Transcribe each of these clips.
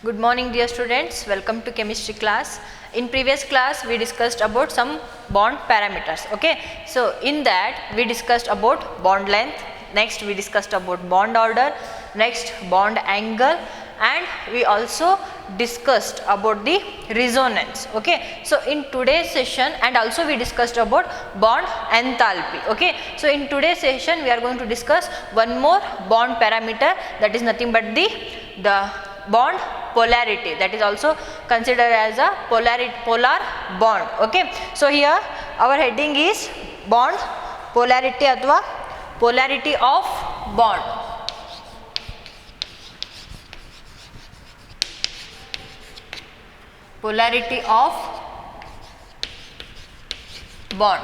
Good morning dear students, welcome to chemistry class. In previous class we discussed about some bond parameters, okay. So in that we discussed about bond length, next we discussed about bond order, next bond angle, and we also discussed about the resonance, okay. So in today's session, and also we discussed about bond enthalpy, okay. So in today's session we are going to discuss one more bond parameter, that is nothing but the bond polarity, that is also considered as a polar bond, okay. So here our heading is bond polarity athwa polarity of bond. Polarity of bond,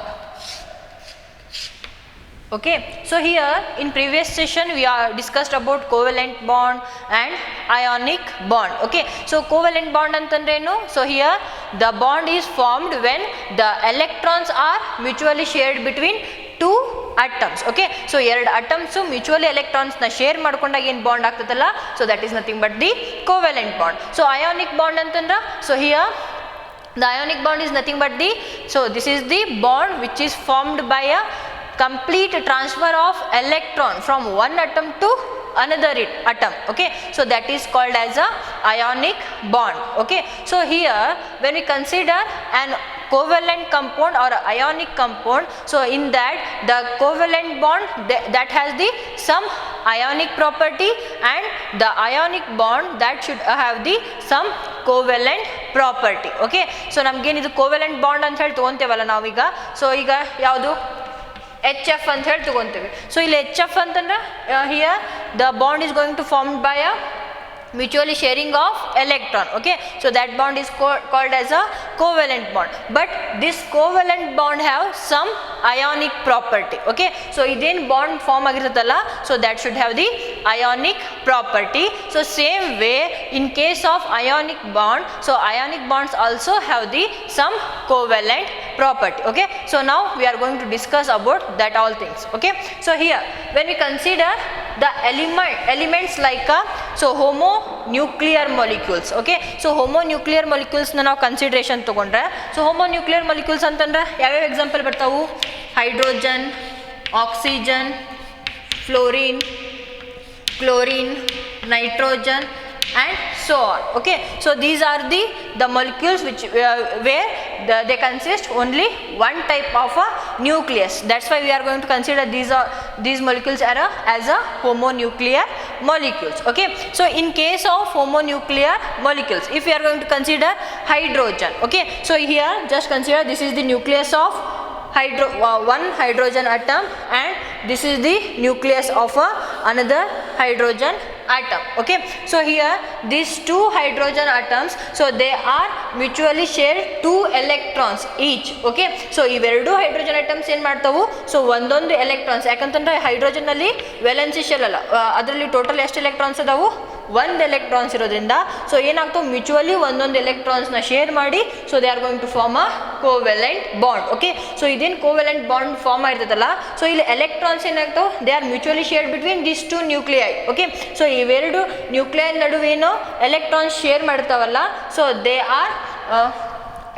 okay. So here in previous session we are discussed about covalent bond and ionic bond, okay. So covalent bond antandrenu, so here the bond is formed when the electrons are mutually shared between two atoms, okay. So ಎರಡು atoms mutually electrons na share ಮಾಡ್ಕೊಂಡಾಗ ಏನು bond ಆಗ್ತದಲ್ಲ, so that is nothing but the covalent bond. So ionic bond ಅಂತಂದ್ರ, so here the ionic bond is nothing but the, so this is the bond which is formed by a complete transfer of electron from one atom to another atom, okay. So that is called as a ionic bond, okay. So here when we consider an covalent compound or ionic compound, so in that the covalent bond that has the some ionic property, and the ionic bond that should have the some covalent property, okay. So ನಮಗೇನು ಇದು covalent bond ಅಂತ ಹೇಳಿ ತಗೊಂತೇವಲ್ಲ ನಾವೀಗ, so ಈಗ ಯಾವುದು HF ಅಂತ ಹೇಳಿ ತಗೊಂತೇವೆ. So ಇಲ್ಲಿ HF ಅಂತಂದ್ರೆ here the bond is going to formed by a mutually sharing of electron, okay. So that bond is called as a covalent bond, but this covalent bond have some ionic property, okay. So iden bond form ಆಗಿರುತ್ತಲ್ಲ, so that should have the ionic property. So same way in case of ionic bond, so ionic bonds also have the some covalent property, okay. So now we are going to discuss about that all things, okay. So here when we consider the elements like so homonuclear molecules, okay. So homonuclear molecules na ನಾವು consideration ತಗೊಂಡ್ರೆ, so homonuclear molecules ಅಂತಂದ್ರೆ ಯಾವ್ಯಾವ example ಬರ್ತಾವು, hydrogen, oxygen, fluorine, chlorine, nitrogen and so on, okay. So these are the molecules which where they consist only one type of a nucleus. That's why we are going to consider these molecules are as a homonuclear molecules, okay. So in case of homonuclear molecules, if we are going to consider hydrogen, okay, so here just consider this is the nucleus of one hydrogen atom, and this is the nucleus of another hydrogen atom, okay. So here these two hydrogen atoms, so they are mutually share two electrons each, okay. So ಇವೆರಡು hydrogen atoms ಏನು ಮಾಡ್ತಾವು, so ಒಂದೊಂದು electrons, ಯಾಕಂತಂದ್ರೆ hydrogen ಅಲ್ಲಿ valency shell ಅಲ್ಲ, ಅದರಲ್ಲಿ total ಎಷ್ಟು electrons ಅದಾವು, ಒಂದು ಎಲೆಕ್ಟ್ರಾನ್ಸ್ ಇರೋದ್ರಿಂದ ಸೊ ಏನಾಗ್ತಾವೆ ಮ್ಯೂಚುವಲಿ ಒಂದೊಂದು ಎಲೆಕ್ಟ್ರಾನ್ಸ್ನ ಶೇರ್ ಮಾಡಿ, so they are going to form a covalent bond, okay. So ಇದೇನು ಕೋವೆಲೆಂಟ್ ಬಾಂಡ್ ಫಾರ್ಮ್ ಆಗಿರ್ತದಲ್ಲ, ಸೊ ಇಲ್ಲಿ ಎಲೆಕ್ಟ್ರಾನ್ಸ್ ಏನಾಗ್ತಾವೆ, they are mutually share between this two nuclei, okay. So ಇವೆರಡು ನ್ಯೂಕ್ಲಿಯೈ ನಡುವೇನು ಎಲೆಕ್ಟ್ರಾನ್ಸ್ ಶೇರ್ ಮಾಡ್ತಾವಲ್ಲ, so they are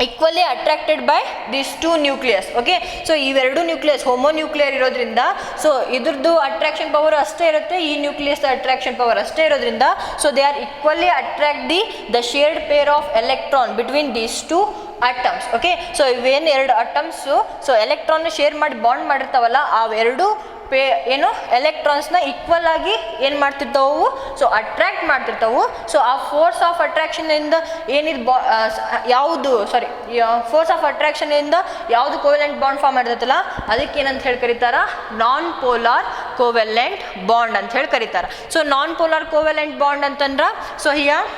equally attracted by these two nucleus, okay. So ಇವೆರಡು nucleus homonuclear ಇರೋದ್ರಿಂದ, so ಇದ್ರದ್ದು attraction power ಅಷ್ಟೇ ಇರುತ್ತೆ, ಈ ನ್ಯೂಕ್ಲಿಯಸ್ ಅಟ್ರಾಕ್ಷನ್ ಪವರ್ ಅಷ್ಟೇ ಇರೋದ್ರಿಂದ, so they are equally attract the shared pair of electron between these two atoms, okay. So ಇವೇನು ಎರಡು ಅಟಮ್ಸು ಸೊ ಎಲೆಕ್ಟ್ರಾನ್ ಶೇರ್ ಮಾಡಿ ಬಾಂಡ್ ಮಾಡಿರ್ತಾವಲ್ಲ, ಅವೆರಡು ಏನು ಎಲೆಕ್ಟ್ರಾನ್ಸ್ನ ಈಕ್ವಲ್ ಆಗಿ ಏನು ಮಾಡ್ತಿರ್ತಾವು, ಸೊ ಅಟ್ರಾಕ್ಟ್ ಮಾಡ್ತಿರ್ತಾವು. ಸೊ ಆ ಫೋರ್ಸ್ ಆಫ್ ಅಟ್ರಾಕ್ಷನಿಂದ ಏನಿದು ಯಾವುದು ಫೋರ್ಸ್ ಆಫ್ ಅಟ್ರಾಕ್ಷನಿಂದ ಯಾವುದು ಕೋವೆಲೆಂಟ್ ಬಾಂಡ್ ಫಾರ್ಮ್ ಮಾಡಿರ್ತಲ್ಲ, ಅದಕ್ಕೆ ಏನಂತ ಹೇಳಿ ಕರೀತಾರ, ನಾನ್ ಪೋಲಾರ್ ಕೋವೆಲೆಂಟ್ ಬಾಂಡ್ ಅಂತ ಹೇಳಿ ಕರೀತಾರ. So non polar covalent bond ಅಂತಂದ್ರೆ, so here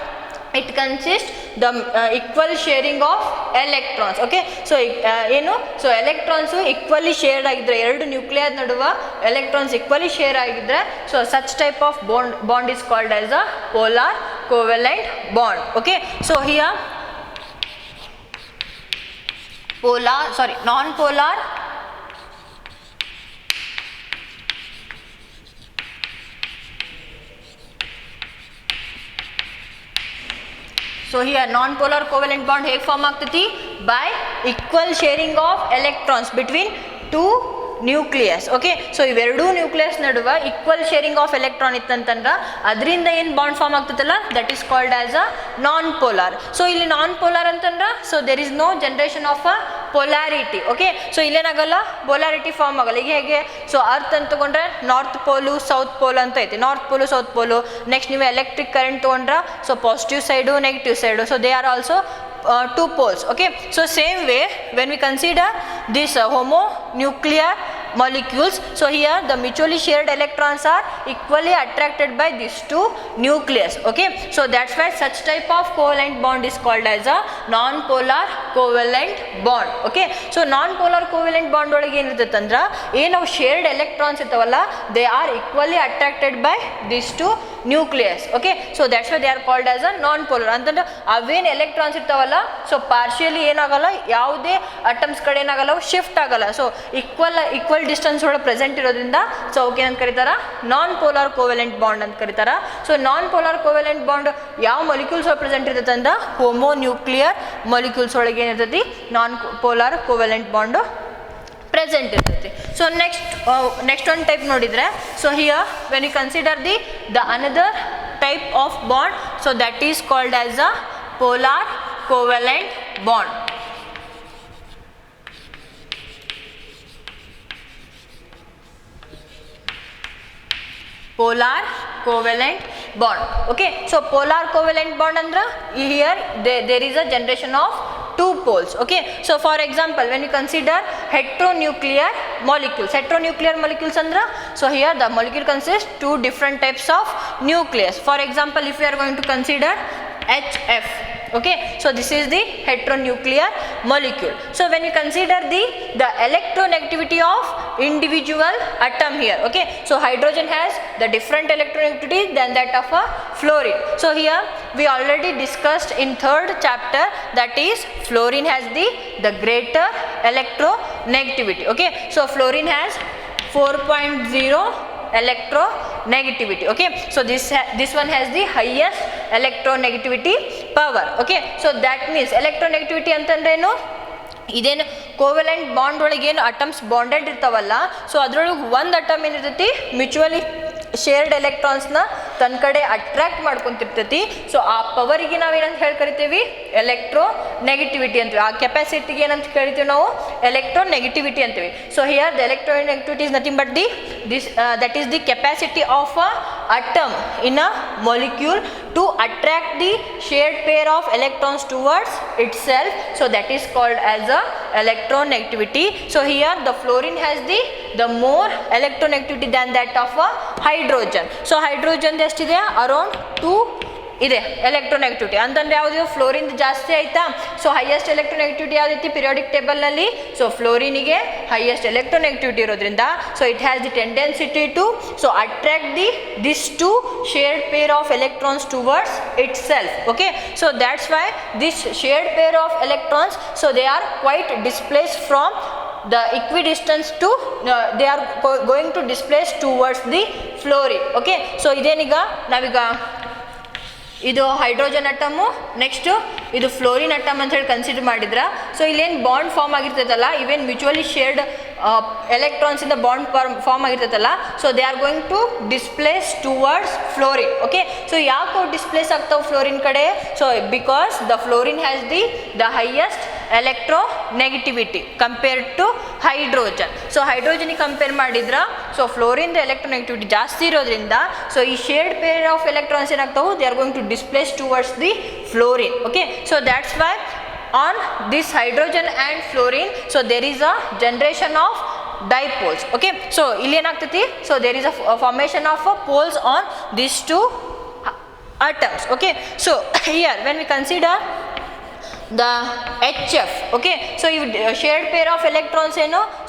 it consists the equal sharing of electrons, okay. So ಏನು, ಸೊ ಎಲೆಕ್ಟ್ರಾನ್ಸು ಈಕ್ವಲಿ ಶೇರ್ ಆಗಿದ್ರೆ, ಎರಡು ನ್ಯೂಕ್ಲಿಯರ್ ನಡುವ ಎಲೆಕ್ಟ್ರಾನ್ಸ್ ಈಕ್ವಲಿ ಶೇರ್ ಆಗಿದ್ರೆ, so such type of bond is called as a polar covalent bond, okay. So here non-polar so here non polar covalent bond ಹೇಗೆ form ಆಗ್ತೈತಿ by equal sharing of electrons between two nucleus. Okay, so ಇವೆರಡೂ nucleus ನಡುವೆ equal sharing of electron ಇತ್ತಂತಂದ್ರೆ ಅದರಿಂದ ಏನು bond form ಆಗ್ತೈತಲ್ಲ that is called as a non polar. So ಇಲ್ಲಿ non polar ಅಂತಂದ್ರೆ so there is no generation of a polarity. Okay, so ಇಲ್ಲೇನಾಗಲ್ಲ polarity form ಆಗಲ್ಲ. ಈಗ ಹೇಗೆ ಸೊ ಅರ್ತ್ ಅಂತ ತಗೊಂಡ್ರೆ ನಾರ್ತ್ ಪೋಲು ಸೌತ್ ಪೋಲ್ ಅಂತ ಐತಿ, ನಾರ್ತ್ ಪೋಲು ಸೌತ್ ಪೋಲು. ನೆಕ್ಸ್ಟ್ ನೀವು ಎಲೆಕ್ಟ್ರಿಕ್ ಕರೆಂಟ್ ತೊಗೊಂಡ್ರೆ so positive side negative side, so they are also two poles. Okay, so same way when we consider this homonuclear molecules, so here the mutually shared electrons are equally attracted by these two nucleus. Okay, so that's why such type of covalent bond is called as a non-polar covalent bond. Okay, so non-polar covalent bond ಒಳಗೆ ಏನಿರ್ತೈತೆ ಅಂದ್ರೆ ಏನು ನಾವು shared electrons ಇರ್ತಾವಲ್ಲ they are equally attracted by these two nucleus. Okay, so that's why they are called as a non-polar. ಅಂತಂದ್ರೆ ಅವೇನು electrons ಇರ್ತಾವಲ್ಲ so partially ಏನಾಗಲ್ಲ, ಯಾವುದೇ ಅಟಮ್ಸ್ ಕಡೆ ಏನಾಗಲ್ಲ ಶಿಫ್ಟ್ ಆಗಲ್ಲ. ಸೊ ಈಕ್ವಲ್ ಡಿಸ್ಟೆನ್ಸ್ ಒಳಗೆ ಪ್ರೆಸೆಂಟ್ ಇರೋದ್ರಿಂದ ಸೊ ಅವಕ್ಕೆ ಏನಂತ ಕರೀತಾರ ನಾನ್ ಪೋಲಾರ್ ಕೋವೆಲೆಂಟ್ ಬಾಂಡ್ ಅಂತ ಕರೀತಾರ. So non polar covalent bond ಯಾವ ಮೊಲಿಕ್ಯೂಲ್ಸ್ ಒಳಗೆ ಪ್ರೆಸೆಂಟ್ ಇರ್ತೈತೆ ಅಂದ್ರೆ ಹೋಮೋನ್ಯೂಕ್ಲಿಯರ್ ಮೊಲಿಕ್ಯೂಲ್ಸ್ ಒಳಗೆ ಏನಿರ್ತೈತಿ non polar covalent bond present ಇರ್ತೈತಿ. ಸೊ ನೆಕ್ಸ್ಟ್ ಒಂದು ಟೈಪ್ ನೋಡಿದರೆ so here when you consider the another type of bond so that is called as a polar covalent bond. Polar covalent bond. Okay, so polar covalent bond andra here there is a generation of two poles. Okay, so for example when you consider heteronuclear molecules andra so here the molecule consists two different types of nucleus. For example if we are going to consider HF. Okay, so this is the heteronuclear molecule. So when you consider the electronegativity of individual atom here, okay, so hydrogen has the different electronegativity than that of a fluorine. So here we already discussed in third chapter that is fluorine has the greater electronegativity. Okay, so fluorine has 4.0 electronegativity. Okay, so this one has the highest electronegativity power. Okay, so that means electronegativity ಅಂತಂದ್ರೆ ಏನು, ಇದೇನು covalent bond ಒಳಗೆ ಏನು atoms bonded ಇರ್ತಾವಲ್ಲ so ಅದ್ರೊಳಗೆ ಒಂದು atom ಏನಿರ್ತೈತಿ mutually ಶೇರ್ಡ್ ಎಲೆಕ್ಟ್ರಾನ್ಸ್ನ ತನ್ನ ಕಡೆ ಅಟ್ರಾಕ್ಟ್ ಮಾಡ್ಕೊಂತಿರ್ತೈತಿ. ಸೊ ಆ ಪವರಿಗೆ ನಾವೇನಂತ ಹೇಳಿ ಕರಿತೀವಿ ಎಲೆಕ್ಟ್ರೋ ನೆಗೆಟಿವಿಟಿ ಅಂತೀವಿ. ಆ ಕೆಪಾಸಿಟಿಗೆ ಏನಂತ ಕರಿತೀವಿ ನಾವು ಎಲೆಕ್ಟ್ರೋ ನೆಗೆಟಿವಿಟಿ ಅಂತೀವಿ. So here the electro negativity is nothing but that is the capacity of a atom in a molecule to attract the shared pair of electrons towards itself. So that is called as a electronegativity. So here the fluorine has the more electronegativity than that of a hydrogen. So hydrogen ಎಷ್ಟಿದೆ around 2 ಇದೆ electronegativity ಅಂತಂದ್ರೆ ಯಾವುದು fluorine ಜಾಸ್ತಿ ಆಯ್ತಾ. So highest electronegativity ಯಾವ್ದೈತಿ periodic ಟೇಬಲ್ನಲ್ಲಿ so ಫ್ಲೋರಿನಿಗೆ highest electronegativity ಇರೋದ್ರಿಂದ so it has the tendency to so attract this two shared pair of electrons towards itself. Okay, so that's why this shared pair of electrons so they are quite displace from the equidistance to they are going to displace towards the fluorine. Okay, so ಇದೇನೀಗ ನಾವೀಗ ಇದು hydrogen ಅಟಮು next ಇದು fluorine atom ಅಂತ ಹೇಳಿ consider ಮಾಡಿದ್ರೆ so ಇಲ್ಲೇನು bond form ಆಗಿರ್ತೈತಲ್ಲ ಇವೇನು mutually shared ಎಲೆಕ್ಟ್ರಾನ್ಸಿಂದ ಬಾಂಡ್ ಫಾರ್ಮ್ ಆಗಿರ್ತೈತಲ್ಲ so they are going to displace towards fluorine. Okay, so ಯಾಕೆ ಡಿಸ್ಪ್ಲೇಸ್ ಆಗ್ತಾವೆ ಫ್ಲೋರಿನ್ ಕಡೆ so because the fluorine has the highest electronegativity compared to hydrogen. So ಹೈಡ್ರೋಜನಿಗೆ compare ಮಾಡಿದ್ರೆ so fluorine electronegativity ಜಾಸ್ತಿ ಇರೋದ್ರಿಂದ so ಈ shared pair of electrons ಏನಾಗ್ತಾವೆ they are going to displace towards the fluorine. Okay, so that's why on this hydrogen and fluorine so there is a generation of dipoles. Okay, so ಇಲ್ಲಿ ಏನಾಗ್ತೈತಿ so there is a formation of poles on these two atoms. Okay, so here when we consider the HF, okay, so if shared pair of electrons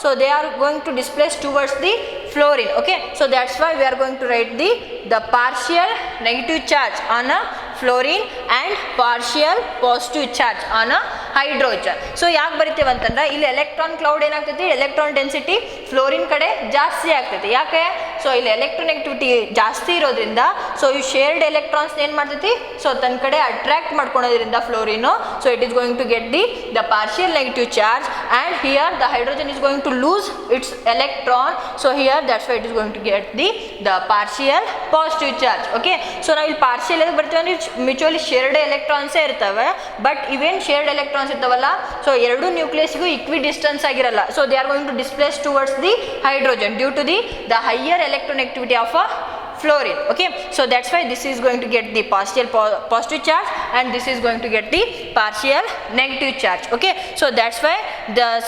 so they are going to displace towards the fluorine. Okay, so that's why we are going to write the partial negative charge on a fluorine and partial positive charge on a hydrogen. So ಯಾಕೆ ಬರಿತೀವಿ ಅಂತಂದ್ರೆ ಇಲ್ಲಿ electron cloud ಏನಾಗ್ತೈತಿ electron density fluorine ಕಡೆ ಜಾಸ್ತಿ ಆಗ್ತೈತಿ. ಯಾಕೆ so ಇಲ್ಲಿ ಎಲೆಕ್ಟ್ರೋನೆಗೆಟಿವಿಟಿ ಜಾಸ್ತಿ ಇರೋದ್ರಿಂದ ಸೊ ಈ ಶೇರ್ಡ್ ಎಲೆಕ್ಟ್ರಾನ್ಸ್ ಏನು ಮಾಡ್ತೈತಿ ಸೊ ತನ್ನ ಕಡೆ ಅಟ್ರಾಕ್ಟ್ ಮಾಡ್ಕೊಳೋದ್ರಿಂದ fluorine so it is going to get the partial negative charge and here the hydrogen is going to lose its electron so here that's why it is going to get the partial positive charge. Okay, so ನಾವು ಇಲ್ಲಿ partial ಎಲ್ಲಿ ಬರ್ತೀವಿ ಅಂದ್ರೆ mutually ಶೇರ್ಡ್ ಎಲೆಕ್ಟ್ರಾನ್ಸೇ ಇರ್ತವೆ. But ಇವೇನು ಶೇರ್ಡ್ electrons ಇರ್ತಾವಲ್ಲ so ಎರಡು ನ್ಯೂಕ್ಲಿಯಸ್ಗೂ ಈಕ್ವಿ ಡಿಸ್ಟೆನ್ಸ್ ಆಗಿರಲ್ಲ. So they are going to displace towards the hydrogen due to the higher electronegativity of a fluorine. Okay, so that's why this is going to get the partial positive charge and this is going to get the partial negative charge. Okay, so that's why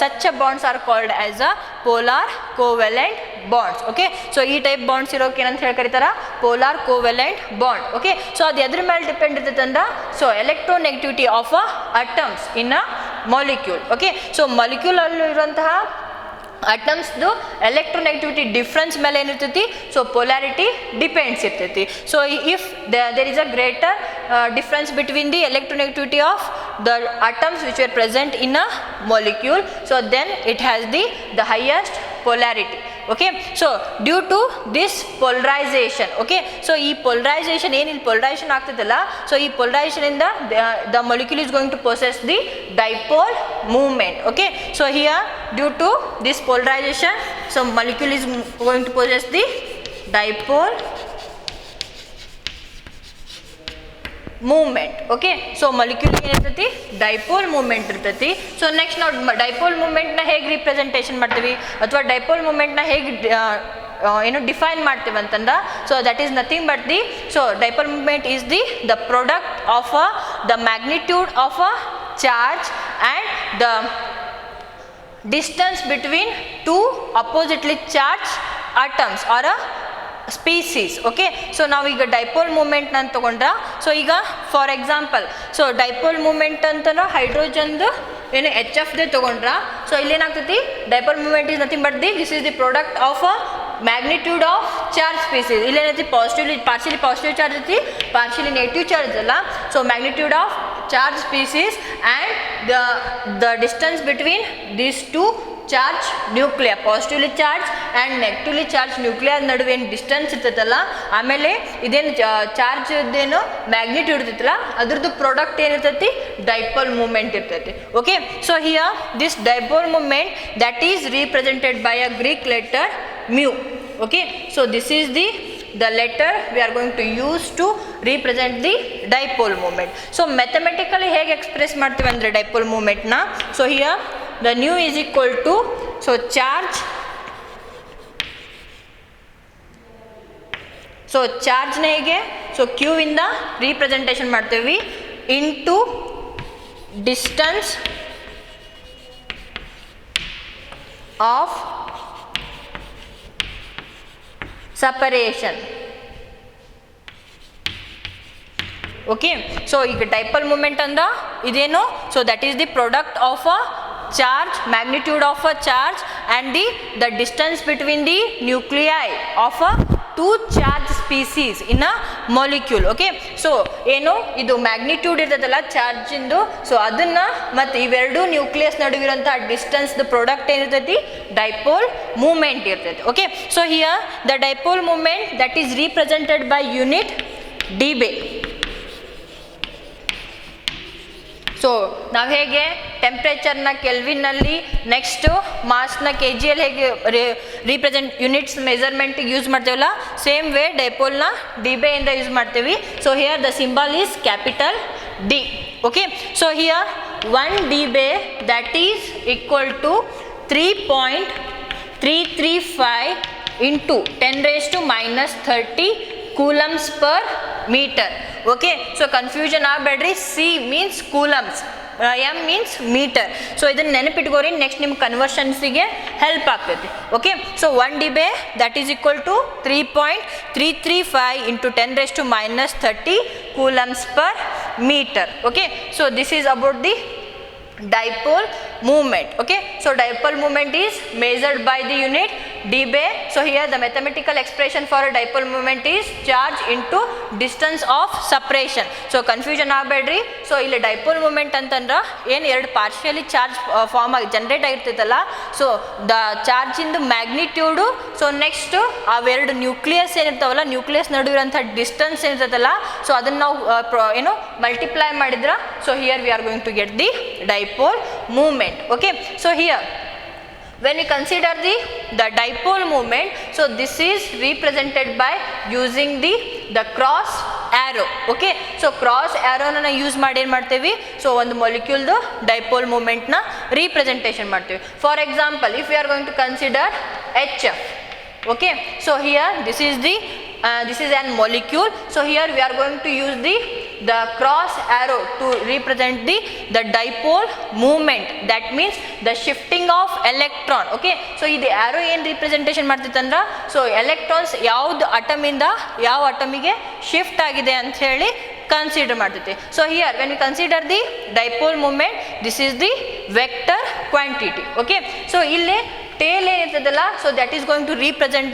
such a bonds are called as a polar covalent bonds. Okay, so ಈ type bonds ಇರೋಕೆ ಏನಂತ ಹೇಳಿ ಕರೀತಾರ polar covalent bond. Okay, so ಅದು ಎದ್ರ ಮೇಲೆ depend ಇರ್ತೈತೆ ಅಂದ್ರೆ so electronegativity of a atoms in a molecule. Okay, so molecule ಅಲ್ಲಿ ಇರುವಂತಹ ಅಟಮ್ಸ್ದು ಎಲೆಕ್ಟ್ರೋನೆಗೆಟಿವಿಟಿ ಡಿಫ್ರೆನ್ಸ್ ಮೇಲೆ ಏನಿರ್ತೈತಿ ಸೊ ಪೊಲಾರಿಟಿ ಡಿಪೆಂಡ್ಸ್ ಇರ್ತೈತಿ. So if there is a greater difference between the electronegativity of the atoms which are present in a molecule so then it has the highest polarity. Okay, so due to this polarization, okay, so ಈ polarization ಏನಿಲ್ಲ polarization ಆಗ್ತದಲ್ಲ so ಈ polarization ಇಂದ the molecule is going to possess the dipole moment. Okay, so here due to this polarization so molecule is going to possess the dipole moment. Okay, so molecule ಏನಿರ್ತೈತಿ dipole moment ಇರ್ತೈತಿ. So next ನಾವು dipole ಮೂಮೆಂಟ್ನ ಹೇಗೆ representation ಮಾಡ್ತೀವಿ ಅಥವಾ dipole ಮೂಮೆಂಟ್ನ ಹೇಗೆ ಏನು ಡಿಫೈನ್ ಮಾಡ್ತೀವಿ ಅಂತಂದ್ರೆ so that is nothing but so dipole moment is the product of the magnitude of a charge and the distance between two oppositely charge atoms or a species. Okay, so ನಾವೀಗ dipole ಮೂಮೆಂಟ್ನ ತಗೊಂಡ್ರೆ so ಈಗ for example so dipole moment ಅಂತಂದ್ರೆ ಹೈಡ್ರೋಜನ್ದು ಏನು H F ದೇ ತೊಗೊಂಡ್ರೆ so ಇಲ್ಲೇನಾಗ್ತೈತಿ dipole moment is nothing but this is the product of a magnitude of charge species. ಇಲ್ಲೇನೈತಿ positively partially positive charge ಐತಿ ಪಾರ್ಷಿಯಲಿ ನೆಗೆಟಿವ್ ಚಾರ್ಜ್ ಅಲ್ಲ. So magnitude of charge species and the distance between these to charge nuclear positively charge and negatively charge nuclear ನಡುವೆ ಏನು distance ಇರ್ತೈತಲ್ಲ ಆಮೇಲೆ ಇದೇನು ಚಾರ್ಜ್ದೇನು magnitude ಇರ್ತೈತಲ್ಲ ಅದ್ರದ್ದು product ಏನಿರ್ತೈತಿ ಡೈಪೋಲ್ ಮೂಮೆಂಟ್ ಇರ್ತೈತಿ. Okay, so here this dipole moment that is represented by a Greek letter mu. Okay, so this is the letter we are going to use to represent the dipole moment. So mathematically ಹೇಗೆ express ಮಾಡ್ತೀವಿ ಅಂದರೆ dipole ಮೂಮೆಂಟ್ನ so here the nu is equal to so charge so charge ನ ಹೇಗೆ so q ಇಂದ representation ಮಾಡ್ತೀವಿ into distance of separation. Okay, so ಈಗ dipole moment ಅಂದ ಇದೇನು so that is the product of a charge, magnitude of a charge and the distance between the nuclei of a two charge species in a molecule. Okay, so ಏನು ಇದು magnitude ಇರ್ತದಲ್ಲ charge ಇಂದು so ಅದನ್ನ ಮತ್ತು ಇವೆರಡು nucleus ನಡುವಿರುವಂಥ distance the product ಏನಿರ್ತೈತಿ dipole moment ಇರ್ತೈತಿ. Okay, so here the dipole moment that is represented by unit debye. So ನಾವು ಹೇಗೆ ಟೆಂಪ್ರೇಚರ್ನ ಕೆಲ್ವಿನಲ್ಲಿ ನೆಕ್ಸ್ಟು ಮಾಸ್ನ ಕೆ ಜಿಯಲ್ಲಿ ಹೇಗೆ ರಿಪ್ರೆಸೆಂಟ್ ಮೆಜರ್ಮೆಂಟಿಗೆ ಯೂಸ್ ಮಾಡ್ತೇವಲ್ಲ ಸೇಮ್ ವೇ ಡೈಪೋಲ್ನ ಡಿಬೆಯಿಂದ ಯೂಸ್ ಮಾಡ್ತೀವಿ. So here the symbol is capital D. Okay, so here 1 debye that is equal to 3.335 into 10⁻³ coulombs per metre. Okay, so confusion ಆಗಬೇಡ್ರಿ. C means coulombs, M means metre. So ಇದನ್ನು ನೆನಪಿಟ್ಕೋರಿ, next ನಿಮ್ಮ ಕನ್ವರ್ಷನ್ಸಿಗೆ help ಆಗ್ತೈತಿ. Okay, so 1 debye that is equal to 3.335 into 10⁻³ coulombs per metre. Okay, so this is about the dipole moment. Okay, so dipole moment is measured by the unit dBA. So here the mathematical expression for a dipole moment is charge into distance of separation. So confusion ಆಗಬೇಡ್ರಿ. So ಇಲ್ಲಿ dipole moment ಅಂತಂದ್ರೆ ಏನು ಎರಡು partially charge form ಆಗಿ generate ಆಗಿರ್ತೈತಲ್ಲ, so the ಚಾರ್ಜಿಂದು magnitude, so next ಅವೆರಡು nucleus ಏನಿರ್ತಾವಲ್ಲ, ನ್ಯೂಕ್ಲಿಯಸ್ ನಡುವಿರೋಂಥ ಡಿಸ್ಟೆನ್ಸ್ ಏನಿರ್ತೈತಲ್ಲ, ಸೊ ಅದನ್ನು ನಾವು ಏನು ಮಲ್ಟಿಪ್ಲೈ ಮಾಡಿದ್ರೆ, so here we are going to get the dipole moment. Okay, so here when we consider the dipole moment, so this is represented by using the cross arrow. Okay, so cross arrow na use ಮಾಡಿ ಏನು ಮಾಡ್ತೀವಿ, so ಒಂದು ಮೊಲಿಕ್ಯೂಲ್ದು dipole ಮೂಮೆಂಟ್ನ representation ಮಾಡ್ತೀವಿ. For example, if you are going to consider HF. Okay, so here this is an molecule, so here we are going to use the cross arrow to represent the dipole moment, that means the shifting of electron. Okay, so this arrow ಏನು representation ಮಾಡ್ತಿತ್ತಂದ್ರೆ, so electrons ಯಾವ್ದು ಅಟಮಿಂದ ಯಾವ ಅಟಮಿಗೆ shift ಆಗಿದೆ ಅಂತ ಹೇಳಿ consider ಮಾಡ್ತೈತಿ. So here when we consider the dipole moment, this is the vector quantity. Okay, so ಇಲ್ಲಿ tail ಏನಿರ್ತದಲ್ಲ, so that is going to represent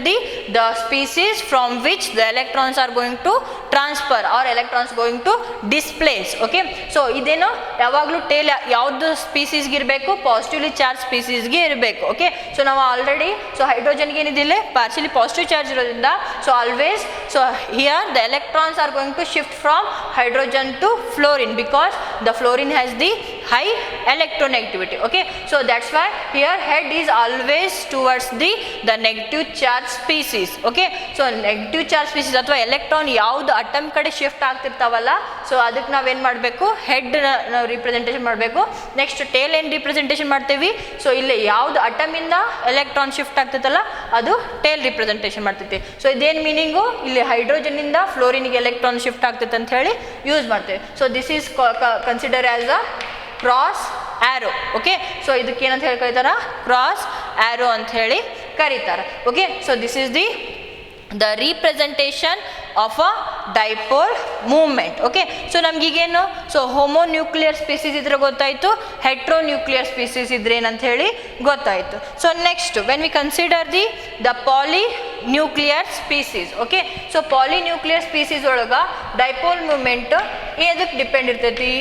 the species from which the electrons are going to transfer or electrons going to displace. Okay, so ಇದೇನು ಯಾವಾಗಲೂ tail ಯಾವ್ದು ಸ್ಪೀಸೀಸ್ಗೆ ಇರಬೇಕು, positively charge ಸ್ಪೀಸೀಸ್ಗೆ ಇರಬೇಕು. Okay, so ನಾವು already so ಹೈಡ್ರೋಜನ್ಗೆ ಏನಿದಿಲ್ಲ ಪಾರ್ಷಿಯಲಿ ಪಾಸಿಟಿವ್ ಚಾರ್ಜ್ ಇರೋದ್ರಿಂದ, so always so here the electrons are going to shift from hydrogen to fluorine because the fluorine has the high electronegativity. Okay, so that's why here head is always towards the negative charge species. Okay, so negative charge species ಅಥವಾ electron ಯಾವ್ದು atom ಕಡೆ shift ಆಗ್ತಿರ್ತಾವಲ್ಲ, so ಅದಕ್ಕೆ ನಾವೇನು ಮಾಡಬೇಕು, head ನಾವು representation ಮಾಡಬೇಕು. Next tail ಏನು representation ಮಾಡ್ತೀವಿ, ಸೊ ಇಲ್ಲಿ ಯಾವ್ದು ಅಟಮಿಂದ ಎಲೆಕ್ಟ್ರಾನ್ ಶಿಫ್ಟ್ ಆಗ್ತೈತಲ್ಲ ಅದು ಟೇಲ್ ರಿಪ್ರೆಸೆಂಟೇಷನ್ ಮಾಡ್ತೈತಿ. ಸೊ ಇದೇನು ಮೀನಿಂಗು, ಇಲ್ಲಿ ಹೈಡ್ರೋಜನ್ನಿಂದ ಫ್ಲೋರಿನ್ಗೆ ಎಲೆಕ್ಟ್ರಾನ್ ಶಿಫ್ಟ್ ಆಗ್ತೈತೆ ಅಂತ ಹೇಳಿ ಯೂಸ್ ಮಾಡ್ತೇವೆ. So this is consider as a cross arrow. Okay, so ಇದಕ್ಕೆ ಏನಂತ ಹೇಳಿ ಕರೀತಾರ, ಕ್ರಾಸ್ ಆ್ಯರೋ ಅಂತ ಹೇಳಿ ಕರೀತಾರೆ. Okay, so this is the representation of a dipole movement. Okay, so ನಮಗೀಗೇನು, ಸೊ ಹೋಮೋನ್ಯೂಕ್ಲಿಯರ್ ಸ್ಪೀಸೀಸ್ ಇದ್ರೆ ಗೊತ್ತಾಯಿತು, ಹೆಟ್ರೋನ್ಯೂಕ್ಲಿಯರ್ ಸ್ಪೀಸೀಸ್ ಇದ್ರೆ ಏನಂತ ಹೇಳಿ ಗೊತ್ತಾಯಿತು. So next when we consider the polynuclear species. Okay, so polynuclear species ಒಳಗೆ ಡೈಪೋಲ್ ಮೂವ್ಮೆಂಟ್ ಎದಕ್ಕೆ depend ಇರ್ತೈತಿ.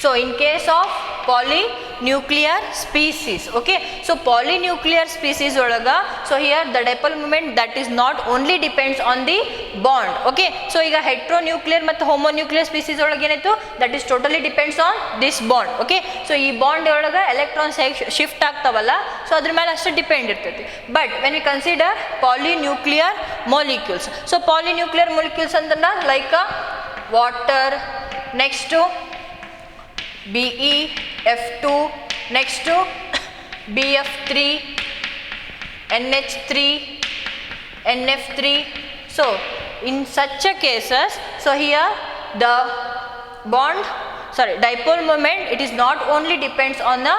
So in case of polynuclear species, okay, so polynuclear species olaga, so here the dipole moment that is not only depends on the bond. Okay, so iga heteronuclear ಮತ್ತು homonuclear species olaga ಏನಾಯ್ತು, that is totally depends on this bond. Okay, so ಈ bond ಒಳಗೆ electrons ಹೇಗೆ shift ಆಗ್ತಾವಲ್ಲ, so ಅದ್ರ ಮೇಲೆ ಅಷ್ಟೇ depend ಇರ್ತೈತಿ. But when we consider polynuclear molecules, so polynuclear molecules ಅಂದ್ರೆ like water, next BeF2, next to BF3, NH3, NF3. So in such a cases, so here the dipole moment, it is not only depends on the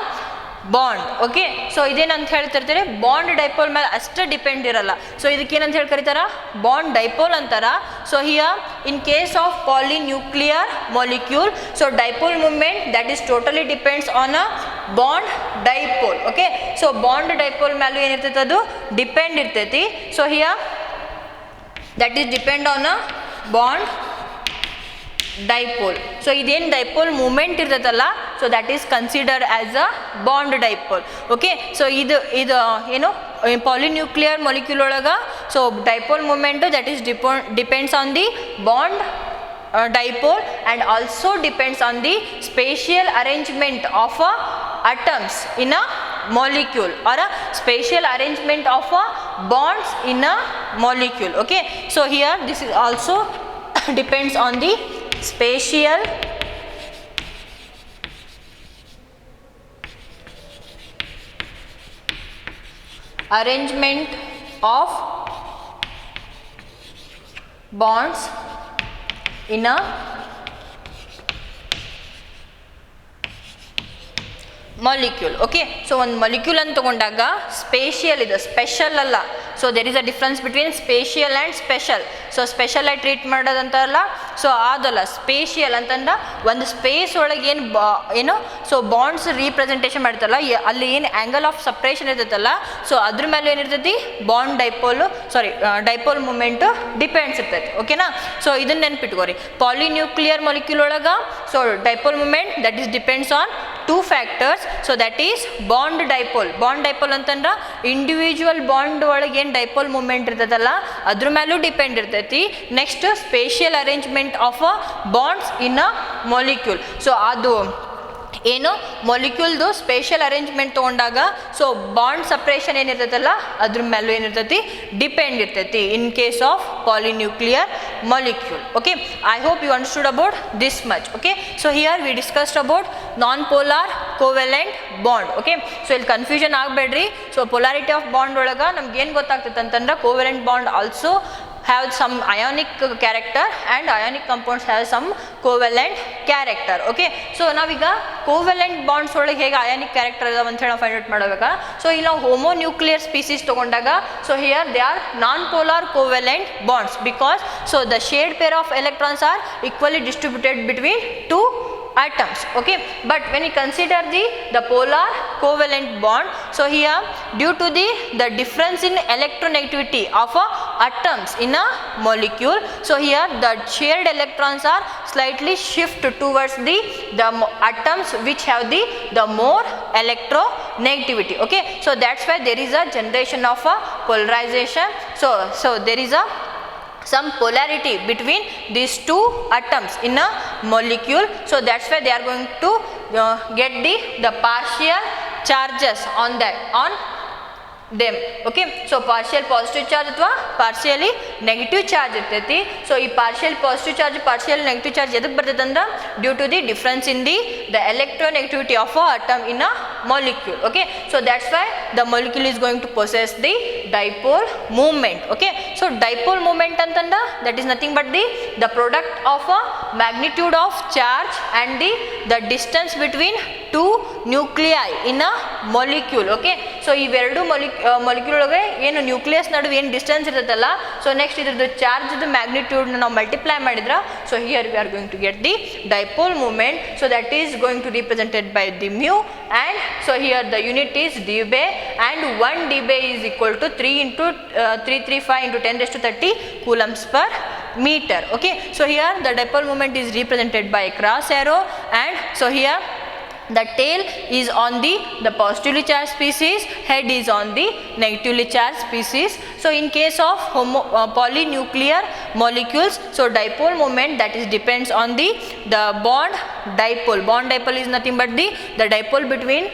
bond. Okay, so ಇದೇನಂತ ಹೇಳ್ತಿರ್ತಾರೆ, bond dipole ಮೇಲೆ ಅಷ್ಟೇ depend ಇರಲ್ಲ. So ಇದಕ್ಕೇನಂತ ಹೇಳಿ ಕರೀತಾರ, bond dipole ಅಂತಾರ. So here in case of polynuclear molecule, so dipole movement that is totally depends on a bond dipole. Okay, so bond dipole ಮೇಲೂ ಏನಿರ್ತೈತೆ ಅದು ಡಿಪೆಂಡ್ ಇರ್ತೈತಿ. So here that is depend on a bond dipole. So ಇದೇನು dipole moment ಇರ್ತೈತಲ್ಲ, so that is considered as a bond dipole. Okay, so ಇದು ಏನು polynuclear molecule ಒಳಗೆ, so dipole moment that is depends on the bond dipole and also depends on the spatial arrangement of atoms in a molecule or a spatial arrangement of bonds in a molecule. Okay, so here this is also depends on the spatial arrangement of bonds in a molecule. Okay, so ಒಂದು molecule ಅಂತ ತಗೊಂಡಾಗ spatial ಇದೆ, special ಅಲ್ಲ. So there is a difference between spatial and special. So special ಆಗಿ treat ಮಾಡೋದಂತಾರಲ್ಲ, so ಅದಲ್ಲ. Spatial ಅಂತಂದ್ರೆ ಒಂದು ಸ್ಪೇಸ್ ಒಳಗೆ ಏನು ಸೊ ಬಾಂಡ್ಸ್ ರೀಪ್ರೆಸೆಂಟೇಷನ್ ಮಾಡ್ತಾರಲ್ಲ, ಅಲ್ಲಿ ಏನು ಆ್ಯಂಗಲ್ ಆಫ್ ಸಪ್ರೇಷನ್ ಇರ್ತೈತಲ್ಲ, ಸೊ ಅದ್ರ ಮೇಲೆ ಏನಿರ್ತೈತಿ ಬಾಂಡ್ ಡೈಪೋಲ್ ಮೂಮೆಂಟು ಡಿಪೆಂಡ್ಸ್ ಇರ್ತೈತಿ. ಓಕೆನಾ, ಸೊ ಇದನ್ನ ನೆನ್ಪಿಟ್ಕೋರಿ. ಪಾಲಿನ್ಯೂಕ್ಲಿಯರ್ ಮಾಲಿಕ್ಯೂಲ್ ಒಳಗೆ so dipole moment that is depends on two factors. So that is bond dipole ಅಂತಂದ್ರೆ ಇಂಡಿವಿಜುವಲ್ ಬಾಂಡ್ ಒಳಗೆ ಏನು ಡೈಪೋಲ್ ಮೂಮೆಂಟ್ ಇರ್ತದಲ್ಲ ಅದ್ರ ಮೇಲೂ ಡಿಪೆಂಡ್ ಇರ್ತೈತಿ. Next spatial arrangement of a bonds in a molecule. So ಅದು ಏನು ಮಾಲಿಕ್ಯೂಲ್ದು ಸ್ಪೇಷಿಯಲ್ ಅರೇಂಜ್ಮೆಂಟ್ ತೊಗೊಂಡಾಗ ಸೊ ಬಾಂಡ್ ಸಪ್ರೇಷನ್ ಏನಿರ್ತೈತಲ್ಲ ಅದ್ರ ಮೇಲೂ ಏನಿರ್ತೈತಿ ಡಿಪೆಂಡ್ ಇರ್ತೈತಿ in case of polynuclear molecule. Okay, I hope you understood about this much. Okay, so here we discussed about non polar covalent bond. Okay, so ಇಲ್ಲಿ confusion ಆಗಬೇಡ್ರಿ. So polarity of bond ಒಳಗೆ ನಮ್ಗೆ ಏನು ಗೊತ್ತಾಗ್ತೈತೆ ಅಂತಂದ್ರೆ covalent bond also have some ionic character and ionic compounds have some covalent character. Okay, so ನಾವೀಗ covalent bonds ಒಳಗೆ ಹೇಗೆ ಅಯಾನಿಕ್ ಕ್ಯಾರೆಕ್ಟರ್ ಅದಾವ ಅಂತ ಹೇಳಿ ನಾವು ಫೈಂಡ್ ಔಟ್ ಮಾಡಬೇಕಾ. ಸೊ ಇಲ್ಲಿ ನಾವು ಹೋಮೋನ್ಯೂಕ್ಲಿಯರ್ ಸ್ಪೀಸೀಸ್ ತೊಗೊಂಡಾಗ so here they are non polar covalent bonds because so the shade peer of electrons are equally distributed between two atoms. Okay, but when we consider the polar covalent bond, so here due to the difference in electronegativity of atoms in a molecule, so here the shared electrons are slightly shift towards the atoms which have the more electronegativity. Okay, so that's why there is a generation of a polarization. So there is a some polarity between these two atoms in a molecule. So that's why they are going to get the partial charges on them. Okay, so partial positive charge ಅಥವಾ partially negative charge ಇರ್ತೈತಿ. So ಈ partial positive charge partial negative charge ಎದಕ್ಕೆ ಬರ್ತೈತೆ ಅಂದ್ರೆ due to the difference in the electronegativity of a atom in a molecule. Okay, so that's why the molecule is going to possess the dipole moment. Okay, so dipole moment ಅಂತಂದ್ರೆ that is nothing but the product of a magnitude of charge and the distance between two nuclei in a molecule. Okay, so ಇವೆರಡು molecule ಒಳಗೆ ಏನು nucleus ನಡುವೆ ಏನು distance ಇರುತ್ತಲ್ಲ, so next ಇದ್ರದ್ದು ಚಾರ್ಜ್ದು ಮ್ಯಾಗ್ನಿಟ್ಯೂಡ್ನ ನಾವು multiply ಮಾಡಿದ್ರೆ so here we are going to get the dipole moment. So that is going to represented by the mu and so here the unit is debye and 1 debye is equal to 3 × 335 × 10⁻30 coulombs per meter. Okay, so here the dipole moment is represented by a cross arrow and so here the tail is on the positively charged species, head is on the negatively charged species. So in case of polynuclear molecules, so dipole moment that is depends on the bond dipole is nothing but the dipole between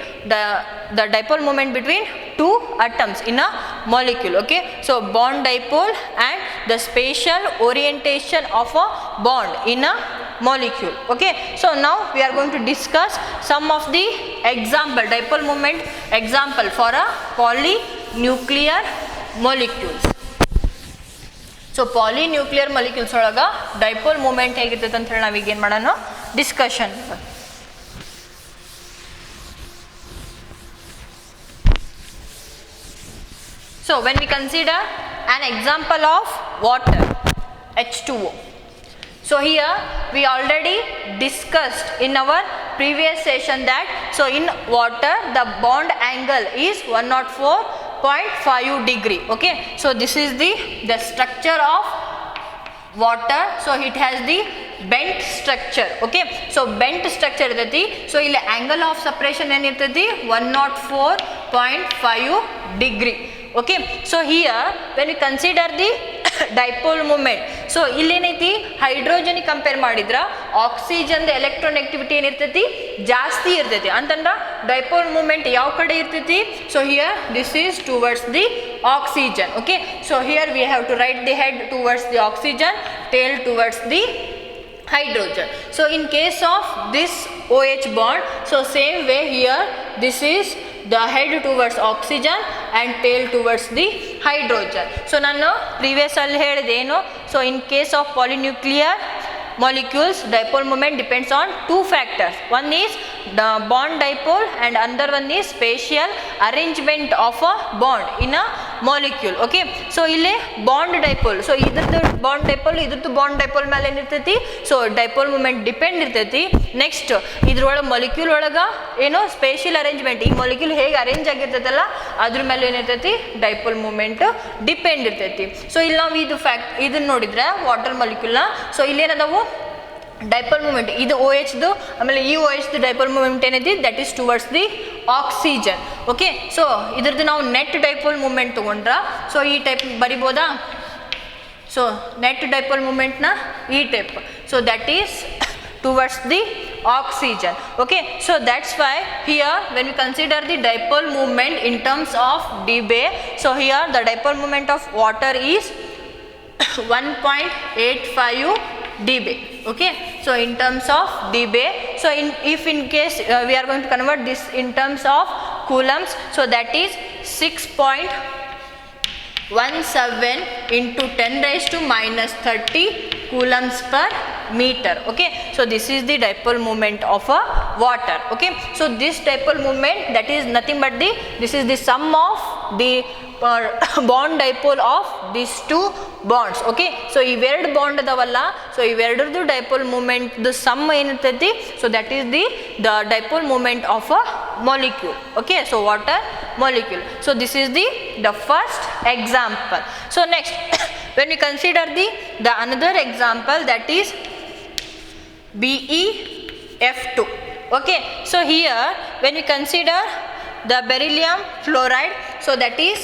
the dipole moment between two atoms in a molecule. Okay, so bond dipole and the spatial orientation of a bond in a molecule. Okay, so now we are going to discuss some of the example dipole moment example for a polynuclear molecules. So polynuclear molecules ಒಳಗ dipole moment ಹೇಗಿರ್ತೈತೆ ಅಂತ ಹೇಳಿ ನಾವೀಗ ಏನು ಮಾಡೋಣ discussion. So when we consider an example of water, H2O. So here we already discussed in our previous session that so in water the bond angle is 104.5 degree. Okay, so this is the structure of water. So it has the bent structure. Okay, so bent structure irtati. So ಇಲ್ಲಿ angle of separation ಏನು ಇರ್ತೈತಿ 104.5 degree. Okay, so here when we consider the dipole moment, so ಇಲ್ಲೇನೈತಿ hydrogen compare ಮಾಡಿದ್ರ oxygen electronegativity ಏನಿರ್ತೈತಿ ಜಾಸ್ತಿ ಇರ್ತೈತಿ ಅಂತಂದ್ರ dipole moment ಯಾವ ಕಡೆ ಇರ್ತೈತಿ. So here this is towards the oxygen. Okay, so here we have to write the head towards the oxygen, tail towards the hydrogen. So in case of this OH bond, so same way here this is the head towards oxygen and tail towards the hydrogen. So ನಾನು previous ಅಲ್ಲಿ ಹೇಳಿದೆ ಏನು, so in case of polynuclear molecules dipole moment depends on two factors. One is the bond dipole and another one is spatial arrangement of a bond in a molecule. Okay, so ಇಲ್ಲಿ bond dipole, so ಇದ್ರದ್ದು bond dipole ಇದ್ರದ್ದು bond dipole ಮೇಲೆ ಏನಿರ್ತೈತಿ, so dipole moment depend ಇರ್ತೈತಿ. Next ಇದ್ರೊಳಗೆ molecule ಒಳಗೆ ಏನೋ spatial arrangement, ಈ ಮೊಲಿಕ್ಯೂಲ್ ಹೇಗೆ ಅರೇಂಜ್ ಆಗಿರ್ತೈತಲ್ಲ ಅದ್ರ ಮೇಲೆ ಏನಿರ್ತೈತಿ ಡೈಪೋಲ್ ಮೂಮೆಂಟ್ ಡಿಪೆಂಡ್ ಇರ್ತೈತಿ. ಸೊ ಇಲ್ಲಿ ನಾವು ಇದು ಇದನ್ನ ನೋಡಿದ್ರೆ ವಾಟರ್ ಮೊಲಿಕ್ಯೂಲ್ನ, ಸೊ ಇಲ್ಲೇನದಾವು ಡೈಪೋಲ್ ಮೂಮೆಂಟ್, ಇದು OH ದು, ಆಮೇಲೆ ಈ OH ದು ಡೈಪೋಲ್ ಮೂಮೆಂಟ್ ಏನೈತಿ that is towards the oxygen. Okay, so ಇದ್ರದ್ದು ನಾವು ನೆಟ್ ಡೈಪೋಲ್ ಮೂಮೆಂಟ್ ತೊಗೊಂಡ್ರ, ಸೊ ಈ ಟೈಪ್ ಬರಿಬೋದಾ? ಸೊ ನೆಟ್ ಡೈಪೋಲ್ ಮೂಮೆಂಟ್ನ ಈ type, so that is towards the oxygen. Okay, so that's why here when we consider the dipole moment in terms of dBA, so here the dipole moment of water is 1.85 dBA. Okay, so in terms of dBA, so if in case we are going to convert this in terms of coulombs, so that is 6.17 into 10 raised to minus 30 coulombs per meter. Okay, so this is the dipole moment of a water. Okay, so this dipole moment, that is nothing but this is the sum of the bond dipole of these two bonds. Okay, so ಇವೆರಡು bond ಅದಾವಲ್ಲ, so ಇವೆರಡರದ್ದು dipole moment ದ sum ಏನಿರ್ತೈತಿ, so that is the dipole moment of a molecule. Okay, so water molecule. So this is the first example. So next when we consider the another example, that is BeF2. Okay, so here when we consider the beryllium fluoride, so that is